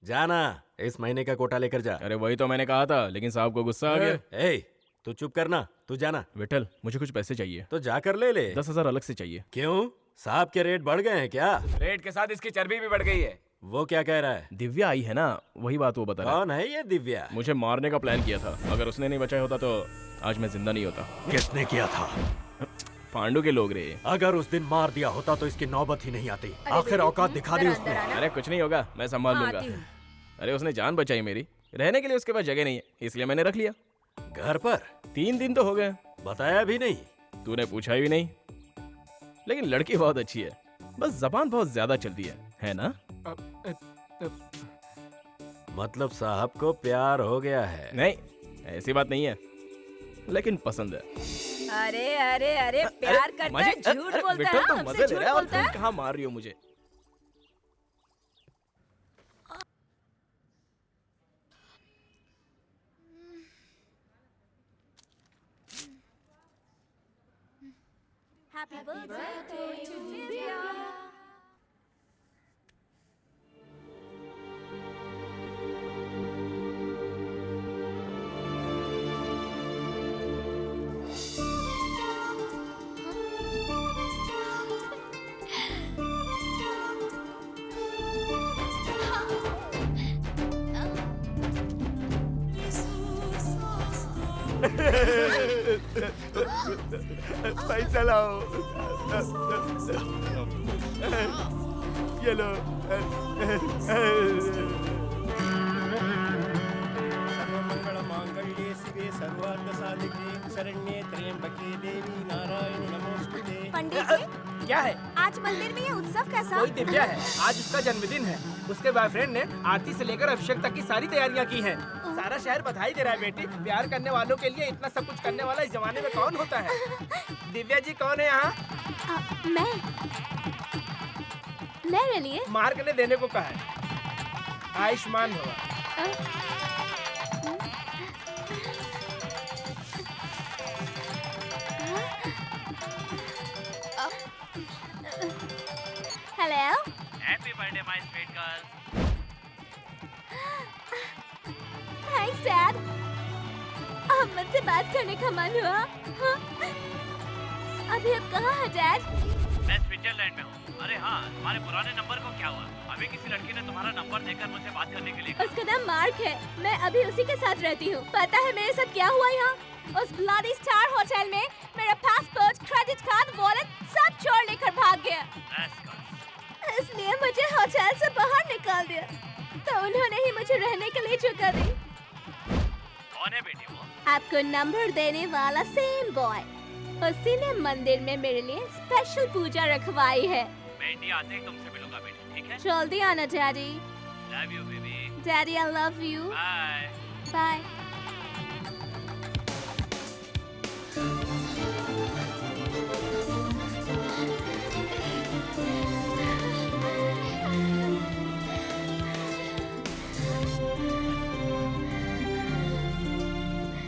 जाना, इस महीने का कोटा लेकर जा। अरे वही तो मैंने कहा था, लेकिन साहब को गुस्सा आ गया। तू चुप करना, तू जाना। विठल मुझे कुछ पैसे चाहिए। तो जाकर ले ले। 10,000 अलग से चाहिए। क्यों, साहब के रेट बढ़ गए हैं क्या? रेट के साथ इसकी चर्बी भी बढ़ गई है। वो क्या कह रहा है? दिव्या आई है ना, वही बात वो बता रहा है। कौन है ये दिव्या? मुझे मारने का प्लान किया था। अगर उसने नहीं बचाया होता तो आज मैं जिंदा नहीं होता। किसने किया था? पांडु के लोग रे। अगर उस दिन मार दिया होता तो इसकी नौबत ही नहीं आती। आखिर औकात दिखा दी उसने। अरे कुछ नहीं होगा, मैं संभाल लूंगा। अरे उसने जान बचाई मेरी। रहने के लिए उसके पास जगह नहीं है, इसलिए मैंने रख लिया। घर पर 3 दिन तो हो गए। बताया भी नहीं? तूने पूछा भी नहीं। लेकिन लड़की बहुत अच्छी है, बस जबान बहुत ज्यादा चलती है ना? मतलब साहब को प्यार हो गया है? नहीं, ऐसी बात नहीं है, लेकिन पसंद है। अरे अरे अरे प्यार करता है, झूठ बोलता है, हमसे झूठ बोलता है। कहाँ मार रही हो मुझे? Happy birthday to Divya. पैसा लाओ। ये लो। सर्वमंगलमांगल्ये शिवे सर्वार्थसाधिके शरण्ये त्र्यंबके देवी नारायणी नमोस्तुते। पंडित जी, क्या है? आज मंदिर में ये उत्सव कैसा? कोई दिव्या है, आज उसका जन्मदिन है। उसके बॉयफ्रेंड ने आरती से लेकर अभिषेक तक की सारी तैयारियां की हैं। सारा शहर बधाई दे रहा है बेटी। प्यार करने वालों के लिए इतना सब कुछ करने वाला इस जमाने में कौन होता है? दिव्या जी कौन है यहाँ? मेरे लिए मार्क ने देने को कहा है। आयुष्मान भवा। Hello. Happy birthday my sweet girl. Thanks dad. अब मुझसे बात करने का मन हुआ। हाँ? अभी अब कहाँ है डैड? मैं स्विट्जरलैंड में हूँ। अरे हाँ, तुम्हारे पुराने नंबर को क्या हुआ? अभी किसी लड़की ने तुम्हारा नंबर देकर मुझसे बात करने के लिए कहा। उसका नाम मार्क है। मैं अभी उसी के साथ रहती हूँ। पता है मेरे साथ क्या हुआ यहाँ? उस ब्लडी स्टार होटल में मेरा पासपोर्ट, क्रेडिट कार्ड, वॉलेट सब चोर लेकर भाग गया। इसलिए मुझे होटल से बाहर निकाल दिया। तो उन्होंने ही मुझे रहने के लिए जगह दी। कौन है बेटी वो? आपको नंबर देने वाला सेम बॉय। उसी ने मंदिर में मेरे लिए स्पेशल पूजा रखवाई है। मैं इंडिया आते ही तुमसे मिलूंगा बेटी, ठीक है? जल्दी आना daddy. Love you baby. Daddy I love you. Bye. Bye.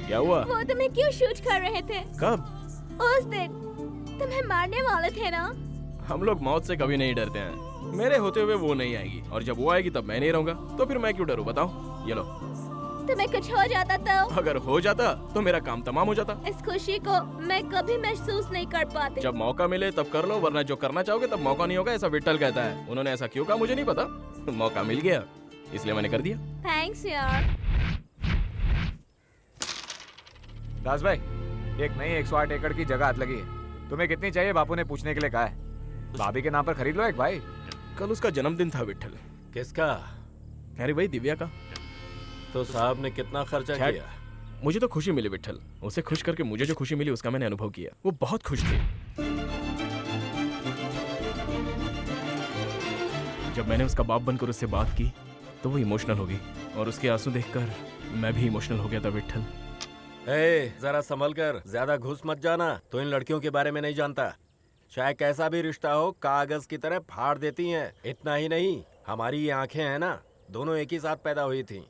क्या हुआ? वो तुम्हें क्यों शूट कर रहे थे? कब? उस दिन तुम्हें मारने वाले थे ना? हम लोग मौत से कभी नहीं डरते हैं। मेरे होते हुए वो नहीं आएगी, और जब वो आएगी तब मैं नहीं रहूंगा। तो फिर मैं क्यों डरूं बताओ? ये लो। तुम्हें कुछ हो जाता तो? अगर हो जाता तो मेरा काम तमाम हो जाता। इस खुशी को मैं कभी महसूस नहीं कर पाती। जब मौका मिले तब कर लो, वरना जो करना चाहोगे तब मौका नहीं होगा, ऐसा विट्ठल कहता है। उन्होंने ऐसा क्यों कहा मुझे नहीं पता। मौका मिल गया इसलिए मैंने कर दिया। थैंक्स यार। दास भाई, एक नई 108 एकड़ की जगह हाथ लगी है। तुम्हें कितनी चाहिए बापू ने पूछने के लिए कहा है। भाभी के नाम पर खरीद लो एक भाई। कल उसका जन्मदिन था विट्ठल। किसका? अरे भाई दिव्या का। तो साहब ने कितना खर्चा किया? मुझे तो खुशी मिली विट्ठल। उसे खुश करके मुझे जो खुशी मिली उसका मैंने अनुभव किया। वो बहुत खुश थी। जब मैंने उसका बाप बनकर उससे बात की तो वो इमोशनल हो गई, और उसके आंसू देखकर मैं भी इमोशनल हो गया था विट्ठल। जरा संभल कर, ज्यादा घुस मत जाना। तो इन लड़कियों के बारे में नहीं जानता। चाहे कैसा भी रिश्ता हो, कागज की तरह फाड़ देती हैं। इतना ही नहीं, हमारी ये आंखें हैं ना, दोनों एक ही साथ पैदा हुई थी।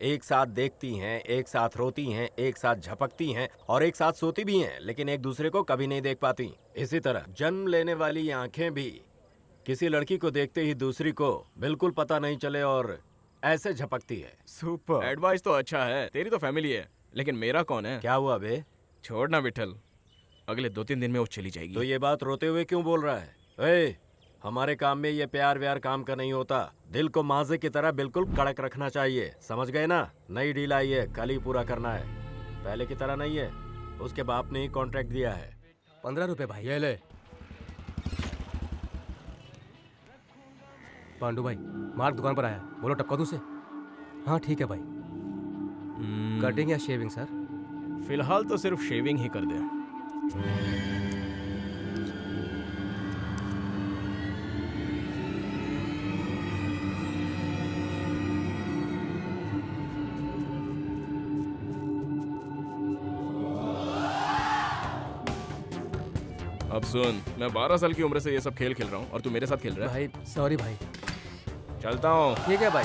एक साथ देखती हैं, एक साथ रोती हैं, एक साथ झपकती हैं और एक साथ सोती भी हैं, लेकिन एक दूसरे को कभी नहीं देख पाती। इसी तरह जन्म लेने वाली ये आंखें भी किसी लड़की को देखते ही दूसरी को बिल्कुल पता नहीं चले और ऐसे झपकती है। सुपर एडवाइस तो अच्छा है। तेरी तो फैमिली है, लेकिन मेरा कौन है? क्या हुआ बे? छोड़ना विट्ठल, अगले 2-3 दिन में वो चली जाएगी। तो ये बात रोते हुए क्यों बोल रहा है? हमारे काम में ये प्यार व्यार काम का नहीं होता। दिल को माजे की तरह बिल्कुल कड़क रखना चाहिए, समझ गए ना? नई डील आई है, कल ही पूरा करना है। पहले की तरह नहीं है। उसके बाप ने ही कॉन्ट्रैक्ट दिया है। 15 रुपए भाई। ये ले। पांडू भाई, मार्क दुकान पर आया, बोलो टपका दूं उसे? हाँ ठीक है भाई। कटिंग या शेविंग सर? फिलहाल तो सिर्फ शेविंग ही कर दे। अब सुन, मैं 12 साल की उम्र से ये सब खेल खेल रहा हूँ और तू मेरे साथ खेल रहा है। भाई सॉरी भाई। चलता हूँ। ठीक है भाई।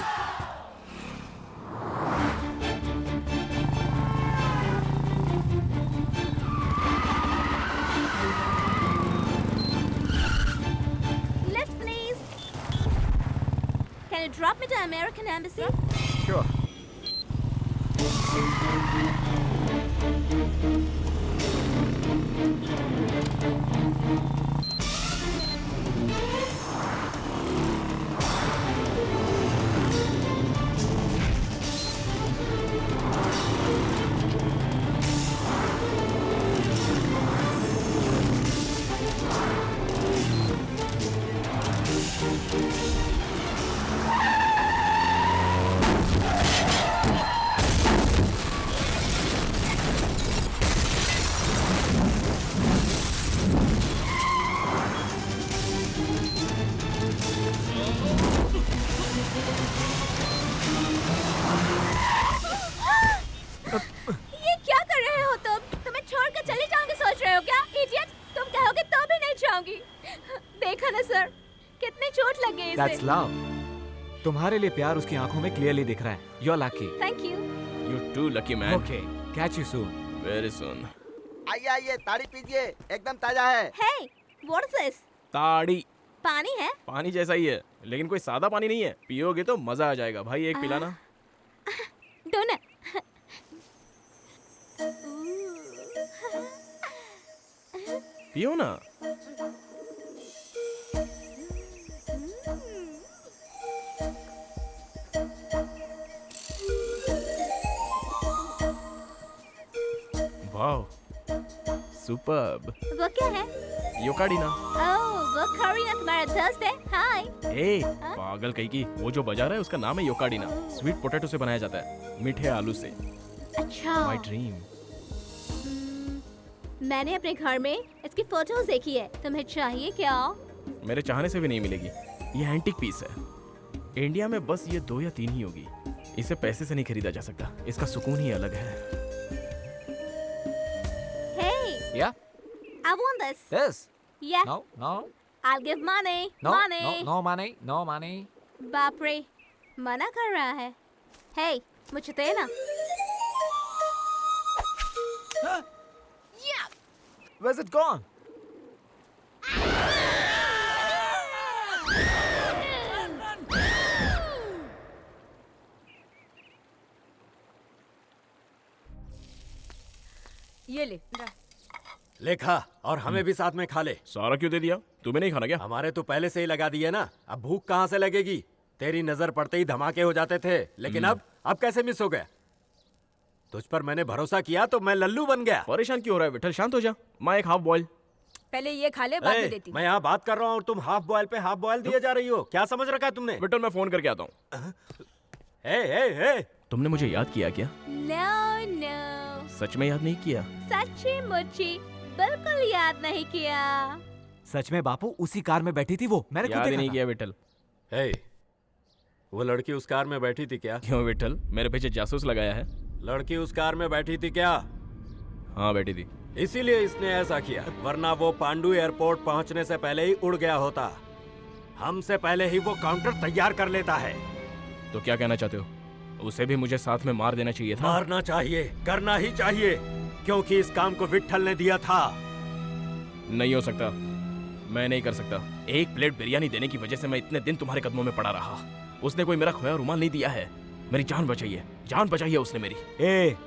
Lift please. Can you drop me to American Embassy? Sure. is That's it? love. तुम्हारे लिए प्यार उसकी आंखों में क्लियरली दिख रहा है. You're lucky. Thank you. You too lucky man. Okay. Catch you soon. Very soon. आइए आइए ताड़ी पीजिए, एकदम ताजा है. Hey, what is this? ताड़ी. पानी है? पानी जैसा ही है, लेकिन कोई सादा पानी नहीं है. पियोगे तो मजा आ जाएगा. भाई एक पिलाना. डोना. पियो ना. Wow, superb. वो क्या है? योकाडिना. ओह, वो करीना तुम्हारा दोस्त है? हाय. ए, पागल कहीं की. वो जो बजा रहा है उसका नाम है योकाडिना. स्वीट पोटैटो से बनाया जाता है, मीठे आलू से. अच्छा. My dream. मैंने अपने घर में इसकी फोटोज देखी है. तुम्हें चाहिए क्या? मेरे चाहने से भी नहीं मिलेगी. ये एंटीक पीस है. इंडिया में बस ये 2 या 3 ही होगी. इसे पैसे से नहीं खरीदा जा सकता. इसका सुकून ही अलग है. Hey, Yeah. I want this. This. Yeah. No. No. I'll give money. No. Money. No. No money. No money. बाप रे, मना कर रहा है. Hey, मुझे देना. Where's it gone? ये ले. ले खा और हमें भी साथ में खा ले. सारा क्यों दे दिया? तुम्हें नहीं खाना क्या? हमारे तो पहले से ही लगा दिए ना. अब भूख कहाँ से लगेगी? तेरी नजर पड़ते ही धमाके हो जाते थे, लेकिन अब कैसे मिस हो गया? तुझ पर मैंने भरोसा किया तो मैं लल्लू बन गया. परेशान क्यों हो रहा है विठल? शांत हो जा. माँ एक हाफ बॉयल. पहले ये खा ले, बाद में देती हूँ. मैं यहाँ बात कर रहा हूँ और तुम हाफ बॉयल पे हाफ बॉयल दिए जा रही हो. क्या समझ रखा है तुमने? विठल मैं फोन करके आता हूँ. हे तुमने मुझे याद किया क्या? No, no. सच में याद नहीं किया? सच्ची मुच्ची बिल्कुल याद नहीं किया. सच में बापू उसी कार में बैठी थी वो. मैंने याद ही नहीं किया विठल. हे, वो लड़की उस कार में बैठी थी क्या? क्यों विठल, मेरे पीछे जासूस लगाया है? लड़की उस कार में बैठी थी क्या? हाँ बैठी थी. इसीलिए इसने ऐसा किया, वरना वो पांडु एयरपोर्ट पहुंचने से पहले ही उड़ गया होता. हमसे पहले ही वो काउंटर तैयार कर लेता है. तो क्या कहना चाहते हो? उसे भी मुझे साथ में मार देना चाहिए था. मारना चाहिए, करना ही चाहिए, क्योंकि इस काम को विट्ठल ने दिया था. नहीं हो सकता, मैं नहीं कर सकता. एक प्लेट बिरयानी देने की वजह से मैं इतने दिन तुम्हारे कदमों में पड़ा रहा. उसने कोई मेरा खोया रुमाल नहीं दिया है. मेरी जान बचाई है, जान बचाई है उसने मेरी. ए,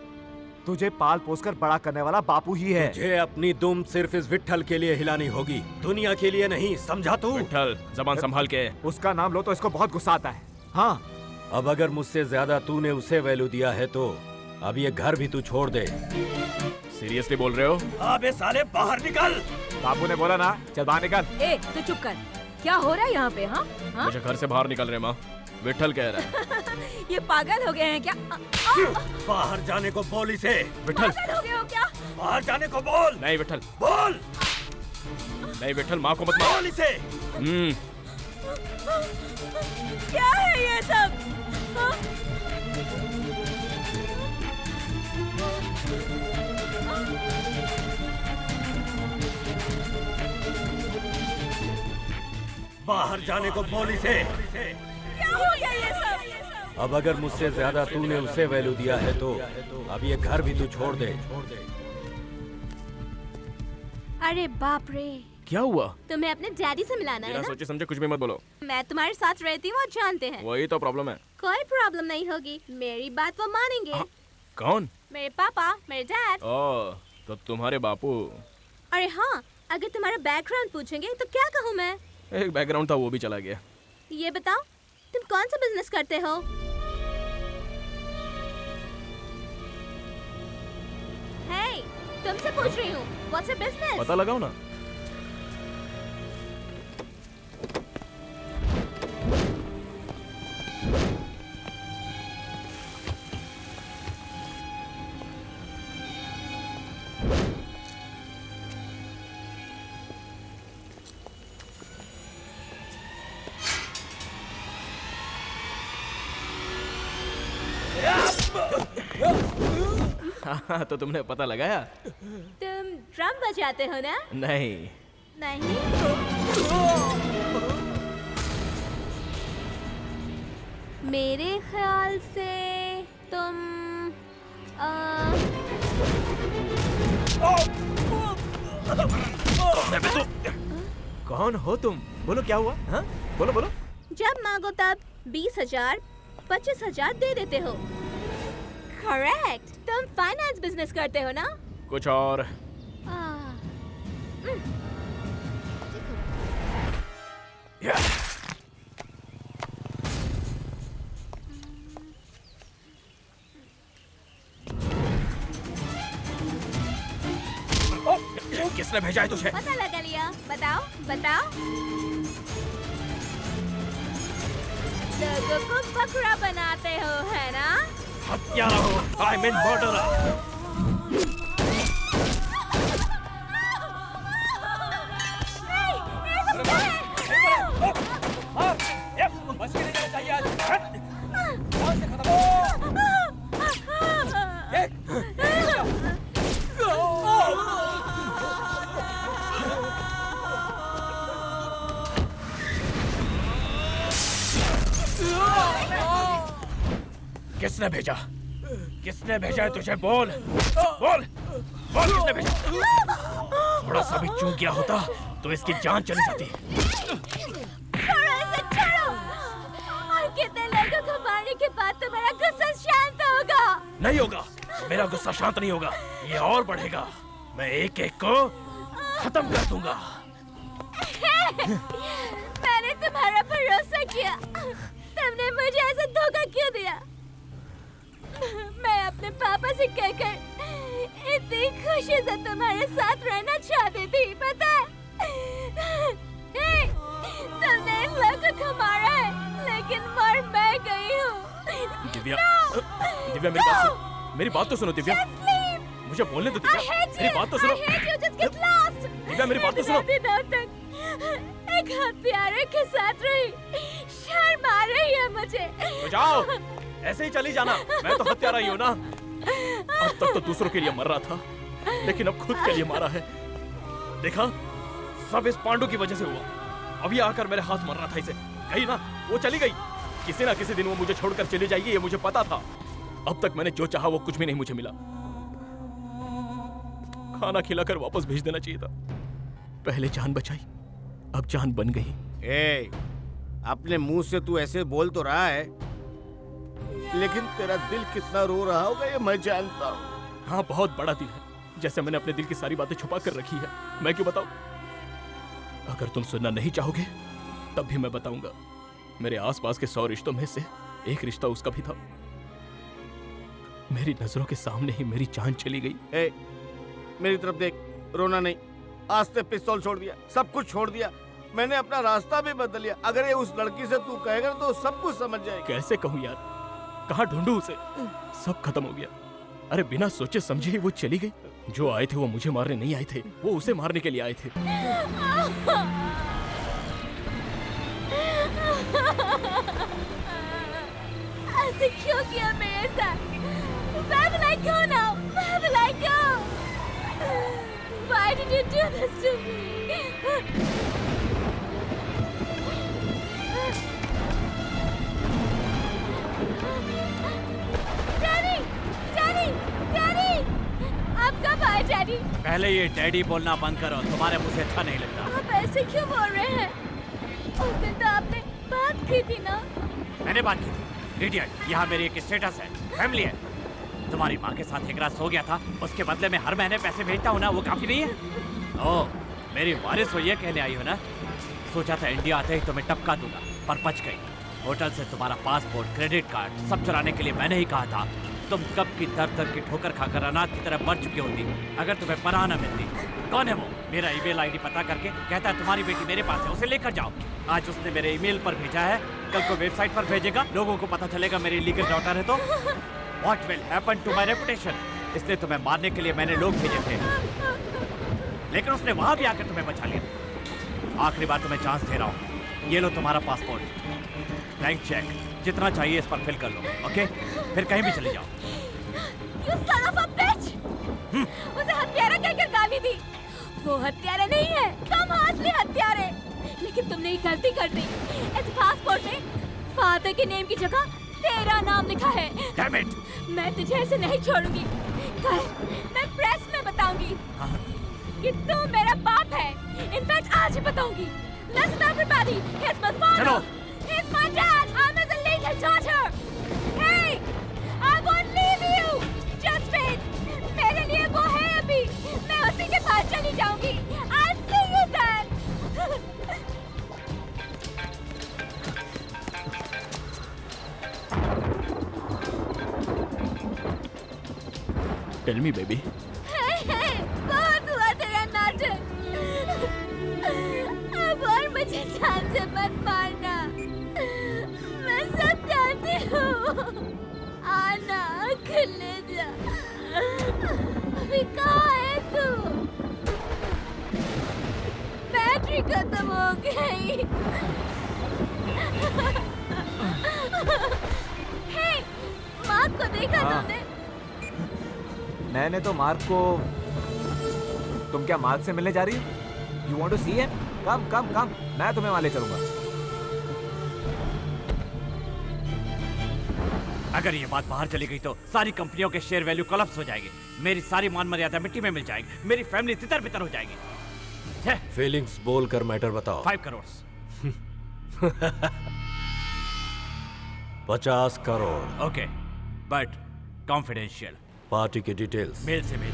तुझे पाल पोस कर बड़ा करने वाला बापू ही है. तुझे अपनी दुम सिर्फ इस विट्ठल के लिए हिलानी होगी, दुनिया के लिए नहीं. समझा तू? विट्ठल जबान संभाल के. उसका नाम लो तो इसको बहुत गुस्सा आता है. हाँ. अब अगर मुझसे ज्यादा तूने उसे वैल्यू दिया है तो अब ये घर भी तू छोड़ दे. सीरियसली बोल रहे हो? अबे साले बाहर निकल. बापू ने बोला ना, चल बाहर निकल. ए, तू चुप कर. क्या हो रहा है यहाँ पे? हाँ हाँ. मुझे घर से बाहर निकल रहे माँ. विट्ठल कह रहा है. ये पागल हो गए हैं क्या? बाहर जाने को बोल इसे. विट्ठल पागल हो गए हो क्या? बाहर जाने को बोल. नहीं विट्ठल. बोल. नहीं विट्ठल, माँ को मत मार. बोल इसे. क्या है ये सब? हाँ? बाहर जाने को बोल इसे. क्या हो गया ये सब? अब अगर मुझसे ज्यादा तूने उसे वैल्यू दिया है तो अब ये घर भी तू छोड़ दे. अरे बाप रे. क्या हुआ? तुम्हें अपने डैडी से मिलाना है बिना ना? सोचे समझे कुछ भी मत बोलो. मैं तुम्हारे साथ रहती हूँ और जानते हैं. वही तो प्रॉब्लम है. कोई प्रॉब्लम नहीं होगी, मेरी बात वो मानेंगे. कौन? मेरे पापा, मेरे डैड. ओह, तो तुम्हारे बापू. अरे हाँ, अगर तुम्हारा बैकग्राउंड पूछेंगे तो क्या कहूँ मैं? एक बैकग्राउंड था, वो भी चला गया. ये बताओ, तुम कौन सा बिजनेस करते हो? हे, तुमसे पूछ रही हूँ. What's your business? पता लगाओ ना. हाँ, तो तुमने पता लगाया? तुम ड्रम बजाते हो ना? नहीं. नहीं. मेरे ख्याल से तुम कौन हो तुम? बोलो क्या हुआ? हाँ? बोलो बोलो। जब मांगो तब 20,000 25,000 दे देते हो। करेक्ट। तुम फाइनेंस बिजनेस करते हो ना? कुछ और? किसने भेजा है तुझे? पता लगा लिया। बताओ बताओ। लोगों को बकरा बनाते हो है ना? हत्यारा हो। I mean murderer। बस के नहीं जाना चाहिए आज। से खत्म हो। किसने भेजा? किसने भेजा है तुझे? बोल बोल बोल, किसने भेजा? थोड़ा सा भी चूक गया होता तो इसकी जान चली जाती। और कितने लोगों को मारने के बाद तुम्हारा गुस्सा शांत होगा? नहीं होगा। मेरा गुस्सा शांत नहीं होगा, ये और बढ़ेगा। मैं एक एक को खत्म कर दूंगा। मैंने तुम्हारा भरोसा किया, तुमने मुझे ऐसा धोखा क्यों दिया? मैं अपने पापा से कहकर इतनी खुशी से तुम्हारे साथ रहना चाहती थी, पता है? तुमने इन लोगों को मारा है, लेकिन मर मैं गई हूँ। दिव्या, दिव्या मेरी बात तो सुनो दिव्या। मुझे बोलने दो दिव्या, मेरी बात तो सुनो। दिव्या मेरी बात तो सुनो। एक हाथ प्यारे के साथ रही, शर्म आ रही है मुझे। तो जाओ, ऐसे ही चली जाना। मैं तो हत्यारा ही हूँ ना। अब तक तो दूसरों के लिए मर रहा था, लेकिन अब खुद के लिए मारा है। देखा, सब इस पांडु की वजह से हुआ। अभी आकर मेरे हाथ मर रहा था इसे। गई ना, वो चली गई। किसी ना किसी दिन वो मुझे छोड़कर चली जाएगी, ये मुझे पता था। अब तक मैंने जो चाहा वो कुछ भी नहीं मुझे मिला। खाना खिलाकर वापस भेज देना चाहिए था। पहले जान बचाई, अब जान बन गई। अपने मुंह से तू ऐसे बोल तो रहा है, लेकिन तेरा दिल कितना रो रहा होगा ये मैं जानता हूँ। हाँ, बहुत बड़ा दिल है। जैसे मैंने अपने दिल की सारी बातें छुपा कर रखी है। मैं क्यों बताऊं? अगर तुम सुनना नहीं चाहोगे तब भी मैं बताऊंगा। मेरे आसपास के 100 रिश्तों में से एक रिश्ता उसका भी था। मेरी नजरों के सामने ही मेरी जान चली गई। मेरी तरफ देख, रोना नहीं। आज से पिस्तौल छोड़ दिया, सब कुछ छोड़ दिया। मैंने अपना रास्ता भी बदल लिया। अगर ये उस लड़की से तू कहेगा तो सब कुछ समझ जाएगी। कैसे कहूँ यार, कहाँ ढूंढूं उसे? सब खत्म हो गया। अरे बिना सोचे समझे ही वो चली गई। जो आए थे वो मुझे मारने नहीं आए थे, वो उसे मारने के लिए आए थे। ऐसे क्यों किया मेरे साथ? Where will I go now? Where will I go? Why did you do this to me? आप कब आए डैडी? पहले ये डैडी बोलना बंद करो, तुम्हारे मुझे अच्छा नहीं लगता। आप ऐसे क्यों बोल रहे हैं? उस दिन तो आपने बात की थी ना? मैंने बात की थी इडियट। यहाँ मेरी एक स्टेटस है, फैमिली है। तुम्हारी माँ के साथ एक रात सो गया था, उसके बदले में हर महीने पैसे भेजता हूँ ना, वो काफी नहीं है? ओह, मेरी वारिस हो ये कहने आई हो ना? सोचा था इंडिया आते ही तुम्हें टपका दूंगा, पर बच गई। होटल से तुम्हारा पासपोर्ट, क्रेडिट कार्ड सब चुराने के लिए मैंने ही कहा था। तुम कब की दर दर की ठोकर खाकर अनाथ की तरह मर चुकी होती अगर तुम्हें पनाह न मिलती। कौन है वो? मेरा ईमेल आईडी पता करके कहता है तुम्हारी बेटी मेरे पास है, उसे लेकर जाओ। आज उसने मेरे ईमेल पर भेजा है, कल को वेबसाइट पर भेजेगा, लोगों को पता चलेगा मेरी लीगल डॉटर है तो what will happen to my reputation? इसलिए तुम्हें मारने के लिए मैंने लोग भेजे थे, लेकिन उसने वहां भी आकर तुम्हें बचा लिया। आखिरी बार तुम्हें चांस दे रहा हूँ, ये लो तुम्हारा पासपोर्ट, ब्लैंक चेक, जितना चाहिए इस पर फिल कर लो, ओके? फिर कहीं भी चले जाओ। You son of a bitch! उसे हत्यारा कहकर गाली दी। वो हत्यारा नहीं है, तुम असली हत्यारे। लेकिन तुमने ये गलती कर दी। इस पासपोर्ट में फादर के नेम की जगह तेरा नाम लिखा है। Damn it! मैं तुझे ऐसे नहीं छोड़ूंगी। कल मैं प्रेस में बताऊंगी कि तू मेरा बाप है। इनफैक्ट आज ही बताऊंगी। Listen everybody, he's my father. चलो। He's my dad. I'm his illegal daughter. Hey, I won't leave you. Just wait. मेरे लिए वो है अभी। मैं उसी के पास चली जाऊंगी। I'll see you then. Tell me baby. बहुत हुआ तेरा नाटक। अब और मुझे जान से मत मारना। मैं सब जानती हूँ। आना खुले जा। अभी कहाँ है तू? बैटरी खत्म हो गई। हे, माँ को देखा तुमने? मैंने तो मार्क को। तुम क्या मार्क से मिलने जा रही हो? You want to see him? Come come come, मैं तुम्हें वहां ले चलूंगा। अगर ये बात बाहर चली गई तो सारी कंपनियों के शेयर वैल्यू कोलैप्स हो जाएगी। मेरी सारी मान मर्यादा मिट्टी में मिल जाएगी। मेरी फैमिली तितर बितर हो जाएगी। फीलिंग्स बोल कर मैटर बताओ। 5 crore. 50 crore. Okay, but confidential. Party की डिटेल्स मेल से मेल।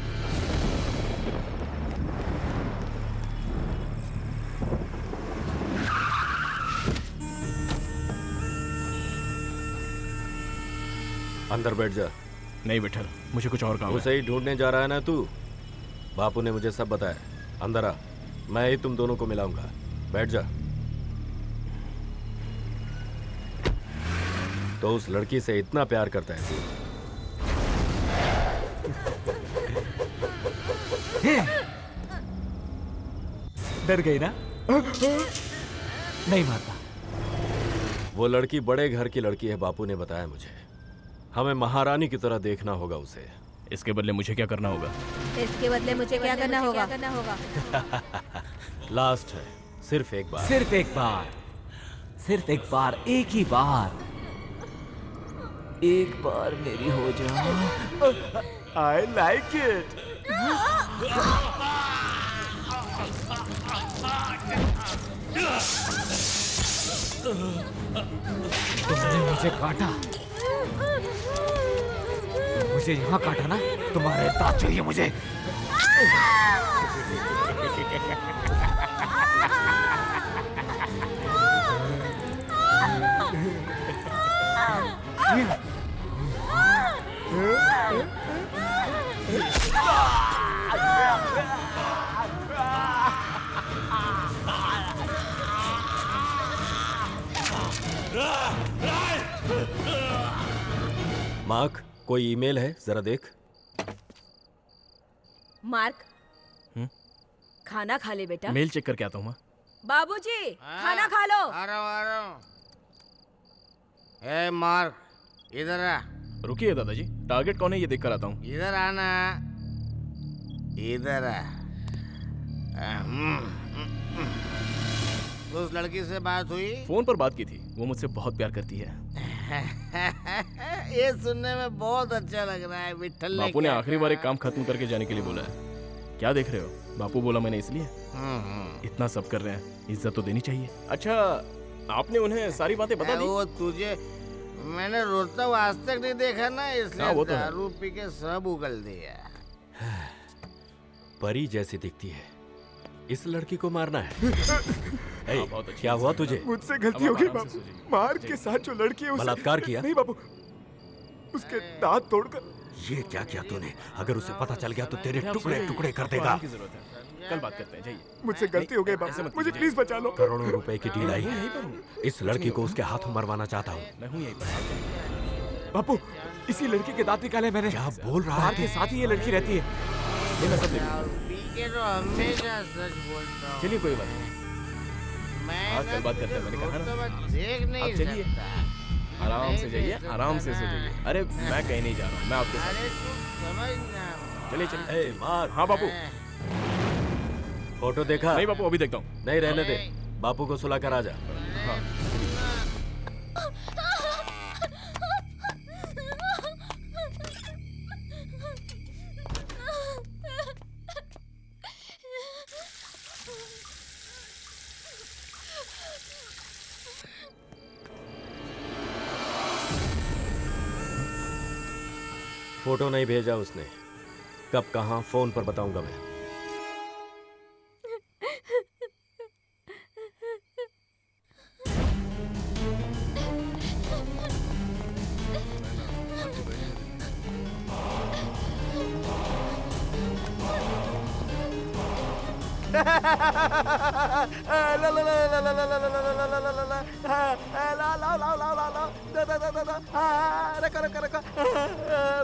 अंदर बैठ जा। नहीं विठल, मुझे कुछ और काम है। उसे ही ढूंढने जा रहा है ना तू? बापू ने मुझे सब बताया। अंदर आ, मैं ही तुम दोनों को मिलाऊंगा। बैठ जा। तो उस लड़की से इतना प्यार करता है तू? डर गई ना? नहीं मारता। वो लड़की बड़े घर की लड़की है, बापू ने बताया मुझे। हमें महारानी की तरह देखना होगा उसे। इसके बदले मुझे क्या करना होगा? इसके बदले मुझे क्या करना होगा? लास्ट है, सिर्फ एक बार। सिर्फ एक बार, सिर्फ एक बार, एक ही बार। एक बार मेरी हो जा। I like it. तुमने मुझे काटा, मुझे यहाँ काटा ना? तुम्हारे दांत चाहिए मुझे। मार्क, कोई ईमेल है? जरा देख। मार्क, खाना खा ले बेटा। मेल चेक करके आता हूँ। बाबूजी, खाना खा लो। आ रहा हूँ। ए मार्क, इधर आ। रुकिए दादाजी, टारगेट कौन है ये देख कर आता हूँ। इधर आना, इधर आ। उस लड़की से बात हुई? फोन पर बात की थी। वो मुझसे बहुत प्यार करती है। ये सुनने में बहुत अच्छा लग रहा है। विठल बापू ने आखिरी बार एक काम खत्म करके जाने के लिए बोला है। क्या देख रहे हो? बापू बोला मैंने इसलिए। इतना सब कर रहे हैं, इज्जत तो देनी चाहिए। अच्छा, आपने उन्हें सारी बातें बता दी? वो तुझे मैंने रोता हुआ आज तक नहीं देखा ना, इसलिए वो तो दारू पी के सब उगल दिया। परी जैसी दिखती है, इस लड़की को मारना है। क्या हुआ तुझे? मुझसे गलती हो गई बाबू। मार्क के साथ जो लड़की है उसे बलात्कार किया? नहीं बाबू, उसके दांत तोड़कर। ये क्या किया तूने? अगर उसे पता चल गया तो तेरे टुकड़े टुकड़े कर देगा। कल बात करते हैं, जाइए। मुझसे गलती हो गई बाबू, मुझे प्लीज बचा लो। करोड़ों रुपए की डील आई है। इस लड़की को उसके हाथों मरवाना चाहता हूँ। मैं हूँ यहीं पर। बापू, इसी लड़की के दांत निकाले मैंने। क्या बोल रहा है? मार्क के साथ ही ये लड़की रहती है। ये मैं सब देख तो हमेशा सच बोलता हूँ। चलिए कोई बात नहीं। हाँ, कल बात करते हैं, मैंने कहा ना। देख नहीं आप चलिए, आराम से जाइए, आराम से जाइए। अरे मैं कहीं नहीं जा रहा हूँ, मैं आपके साथ। अरे तू समझना। चलिए चलिए। मार्क। हाँ बापू। फोटो देखा? नहीं बापू, अभी देखता हूँ। नहीं, रहने दे। बापू को सुला कर आ जा। हाँ। फोटो नहीं भेजा उसने। कब कहाँ फोन पर बताऊंगा मैं।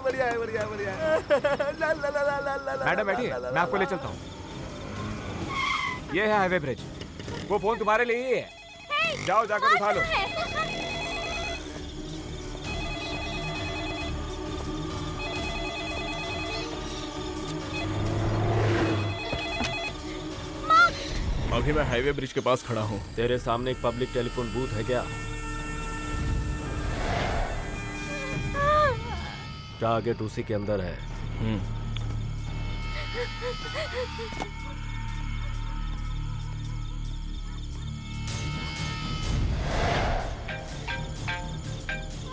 बढ़िया है, बढ़िया है, बढ़िया है। मैडम बैठिए, मैं आपको ले चलता हूँ। ये है हाईवे ब्रिज। वो फोन तुम्हारे लिए ही है। जाओ जाकर उठा लो। अभी मैं हाईवे ब्रिज के पास खड़ा हूँ। तेरे सामने एक पब्लिक टेलीफोन बूथ है क्या? टारगेट उसी के अंदर है।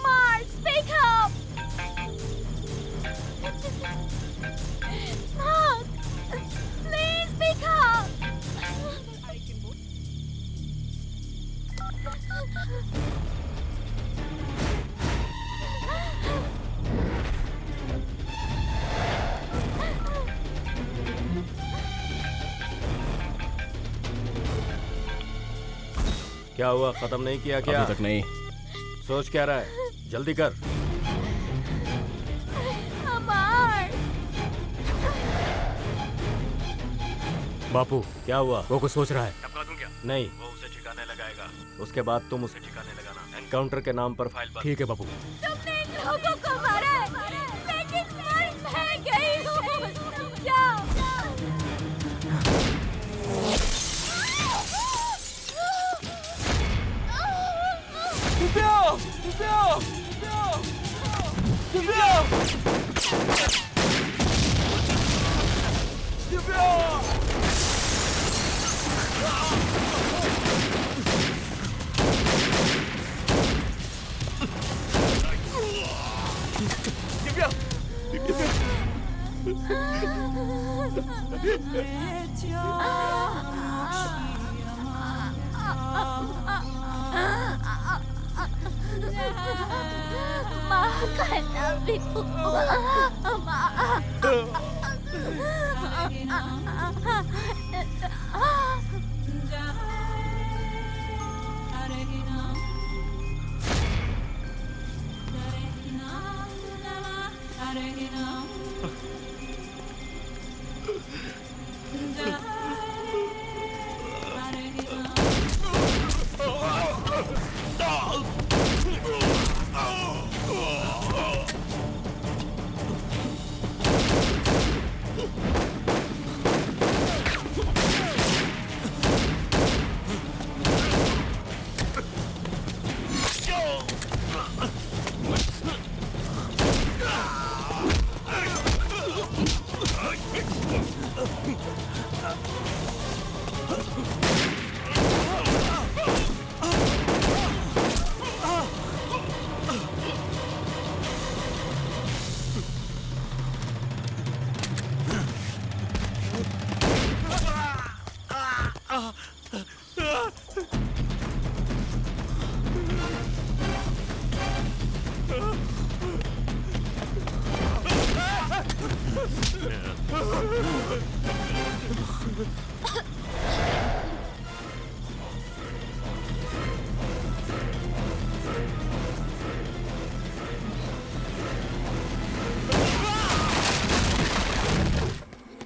Mark, speak up! Mark, please speak up! क्या हुआ? खत्म नहीं किया क्या? अभी तक नहीं। सोच क्या रहा है? जल्दी कर। अमर! बापू क्या हुआ? वो कुछ सोच रहा है। टपका दूं क्या? नहीं, वो उसे ठिकाने लगाएगा। उसके बाद तुम उसे ठिकाने लगाना। एनकाउंटर के नाम पर फाइल बंद। ठीक है बापू। तुमने इन लोगों को मारा है, लेकिन मैं गई हूँ। क्या? दिव्या! दिव्या! दिव्या! दिव्या! दिव्या! माँ का नाम लिखो।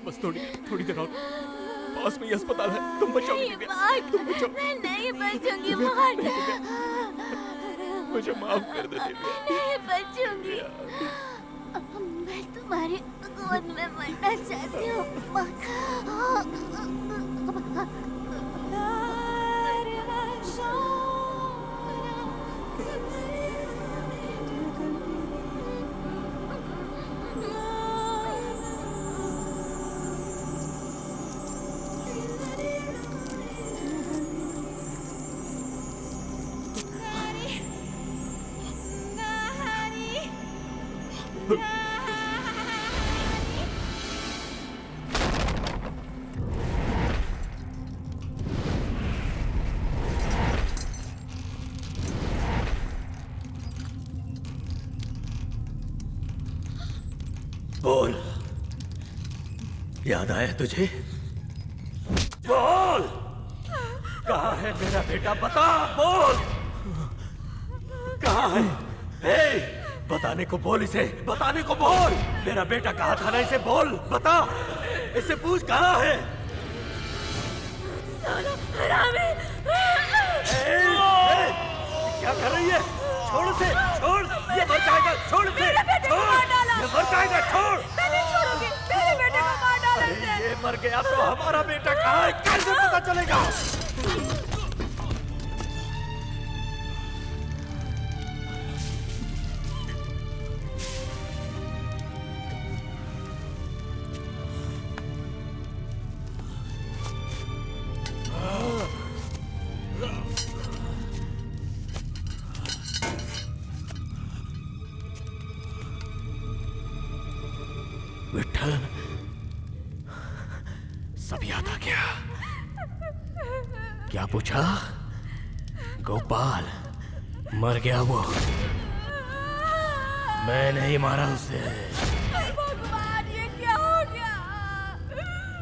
बस थोड़ी देर और। पास में ही अस्पताल है। तुम बचाओगी दिव्या। तुम बचाओ। मैं नहीं बचूंगी मार। मुझे माफ कर दे दिव्या। नहीं बचूंगी। मैं तुम्हारी गोद में मरना चाहती हूँ। याद आया तुझे? बोल, कहाँ है मेरा बेटा? बता, बोल, कहाँ है? बताने को बोल इसे, बताने को बोल। मेरा बेटा कहाँ था ना, इसे बोल, बता, इससे पूछ कहाँ है। क्या कर रही है? छोड़ उसे, छोड़, ये मर जाएगा, छोड़ उसे, छोड़, ये मर जाएगा, छोड़। मैं नहीं छोड़ूंगी, मेरे बेटे को मार डाला इसने। ये मर गया तो हमारा बेटा कहाँ है, कैसे पता चलेगा? विठल, सब याद आ गया। क्या पूछा? गोपाल मर गया वो, मैं नहीं मारा उसे। भगवान, ये क्या हो गया?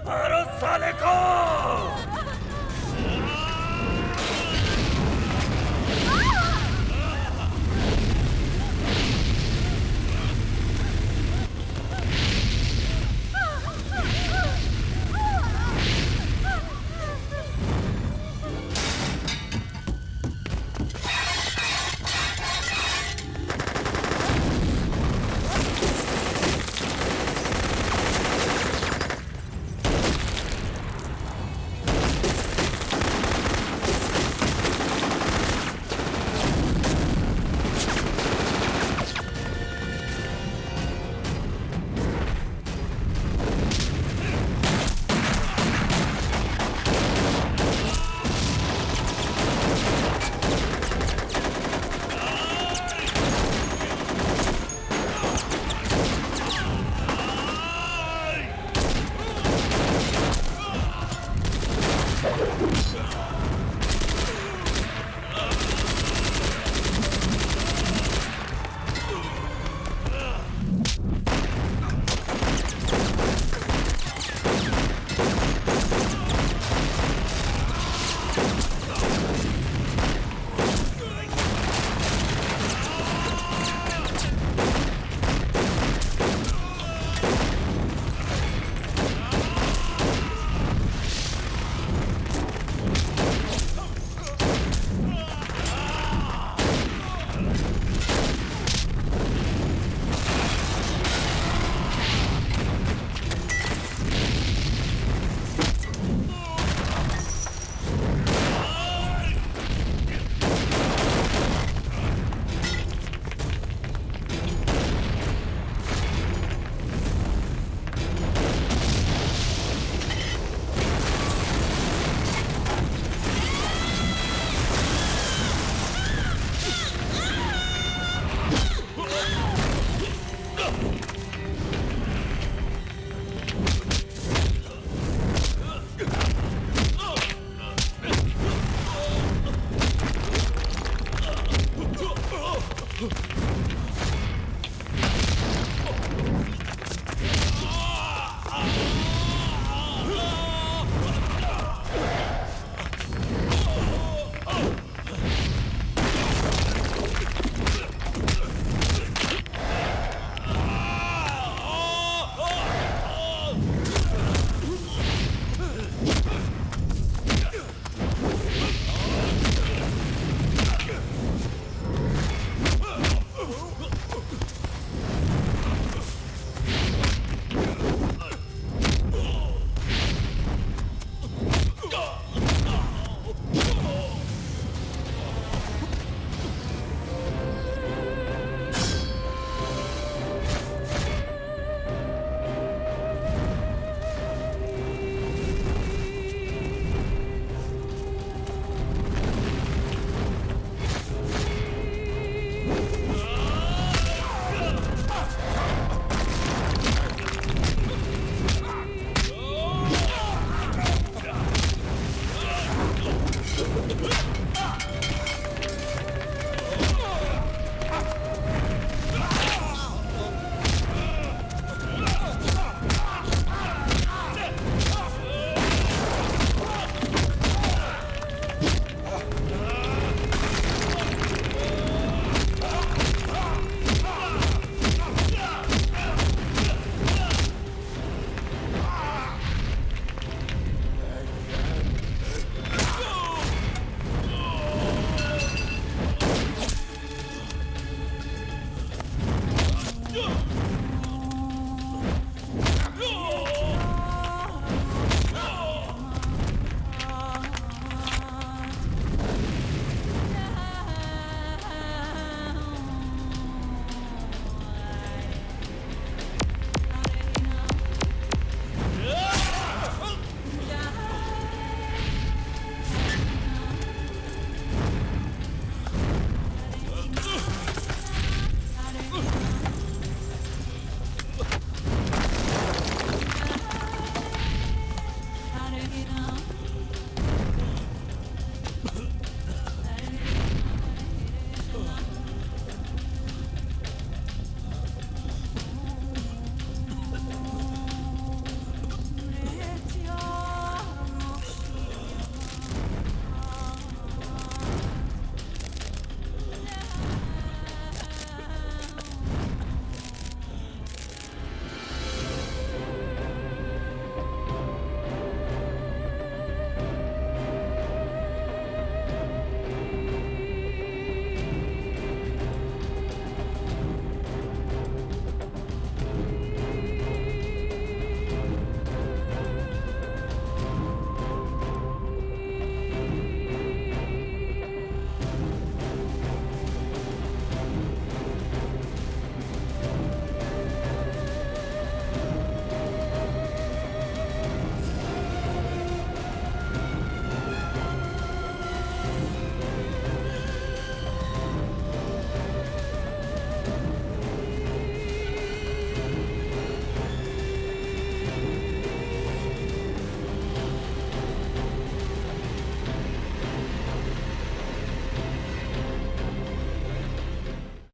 मारो साले को।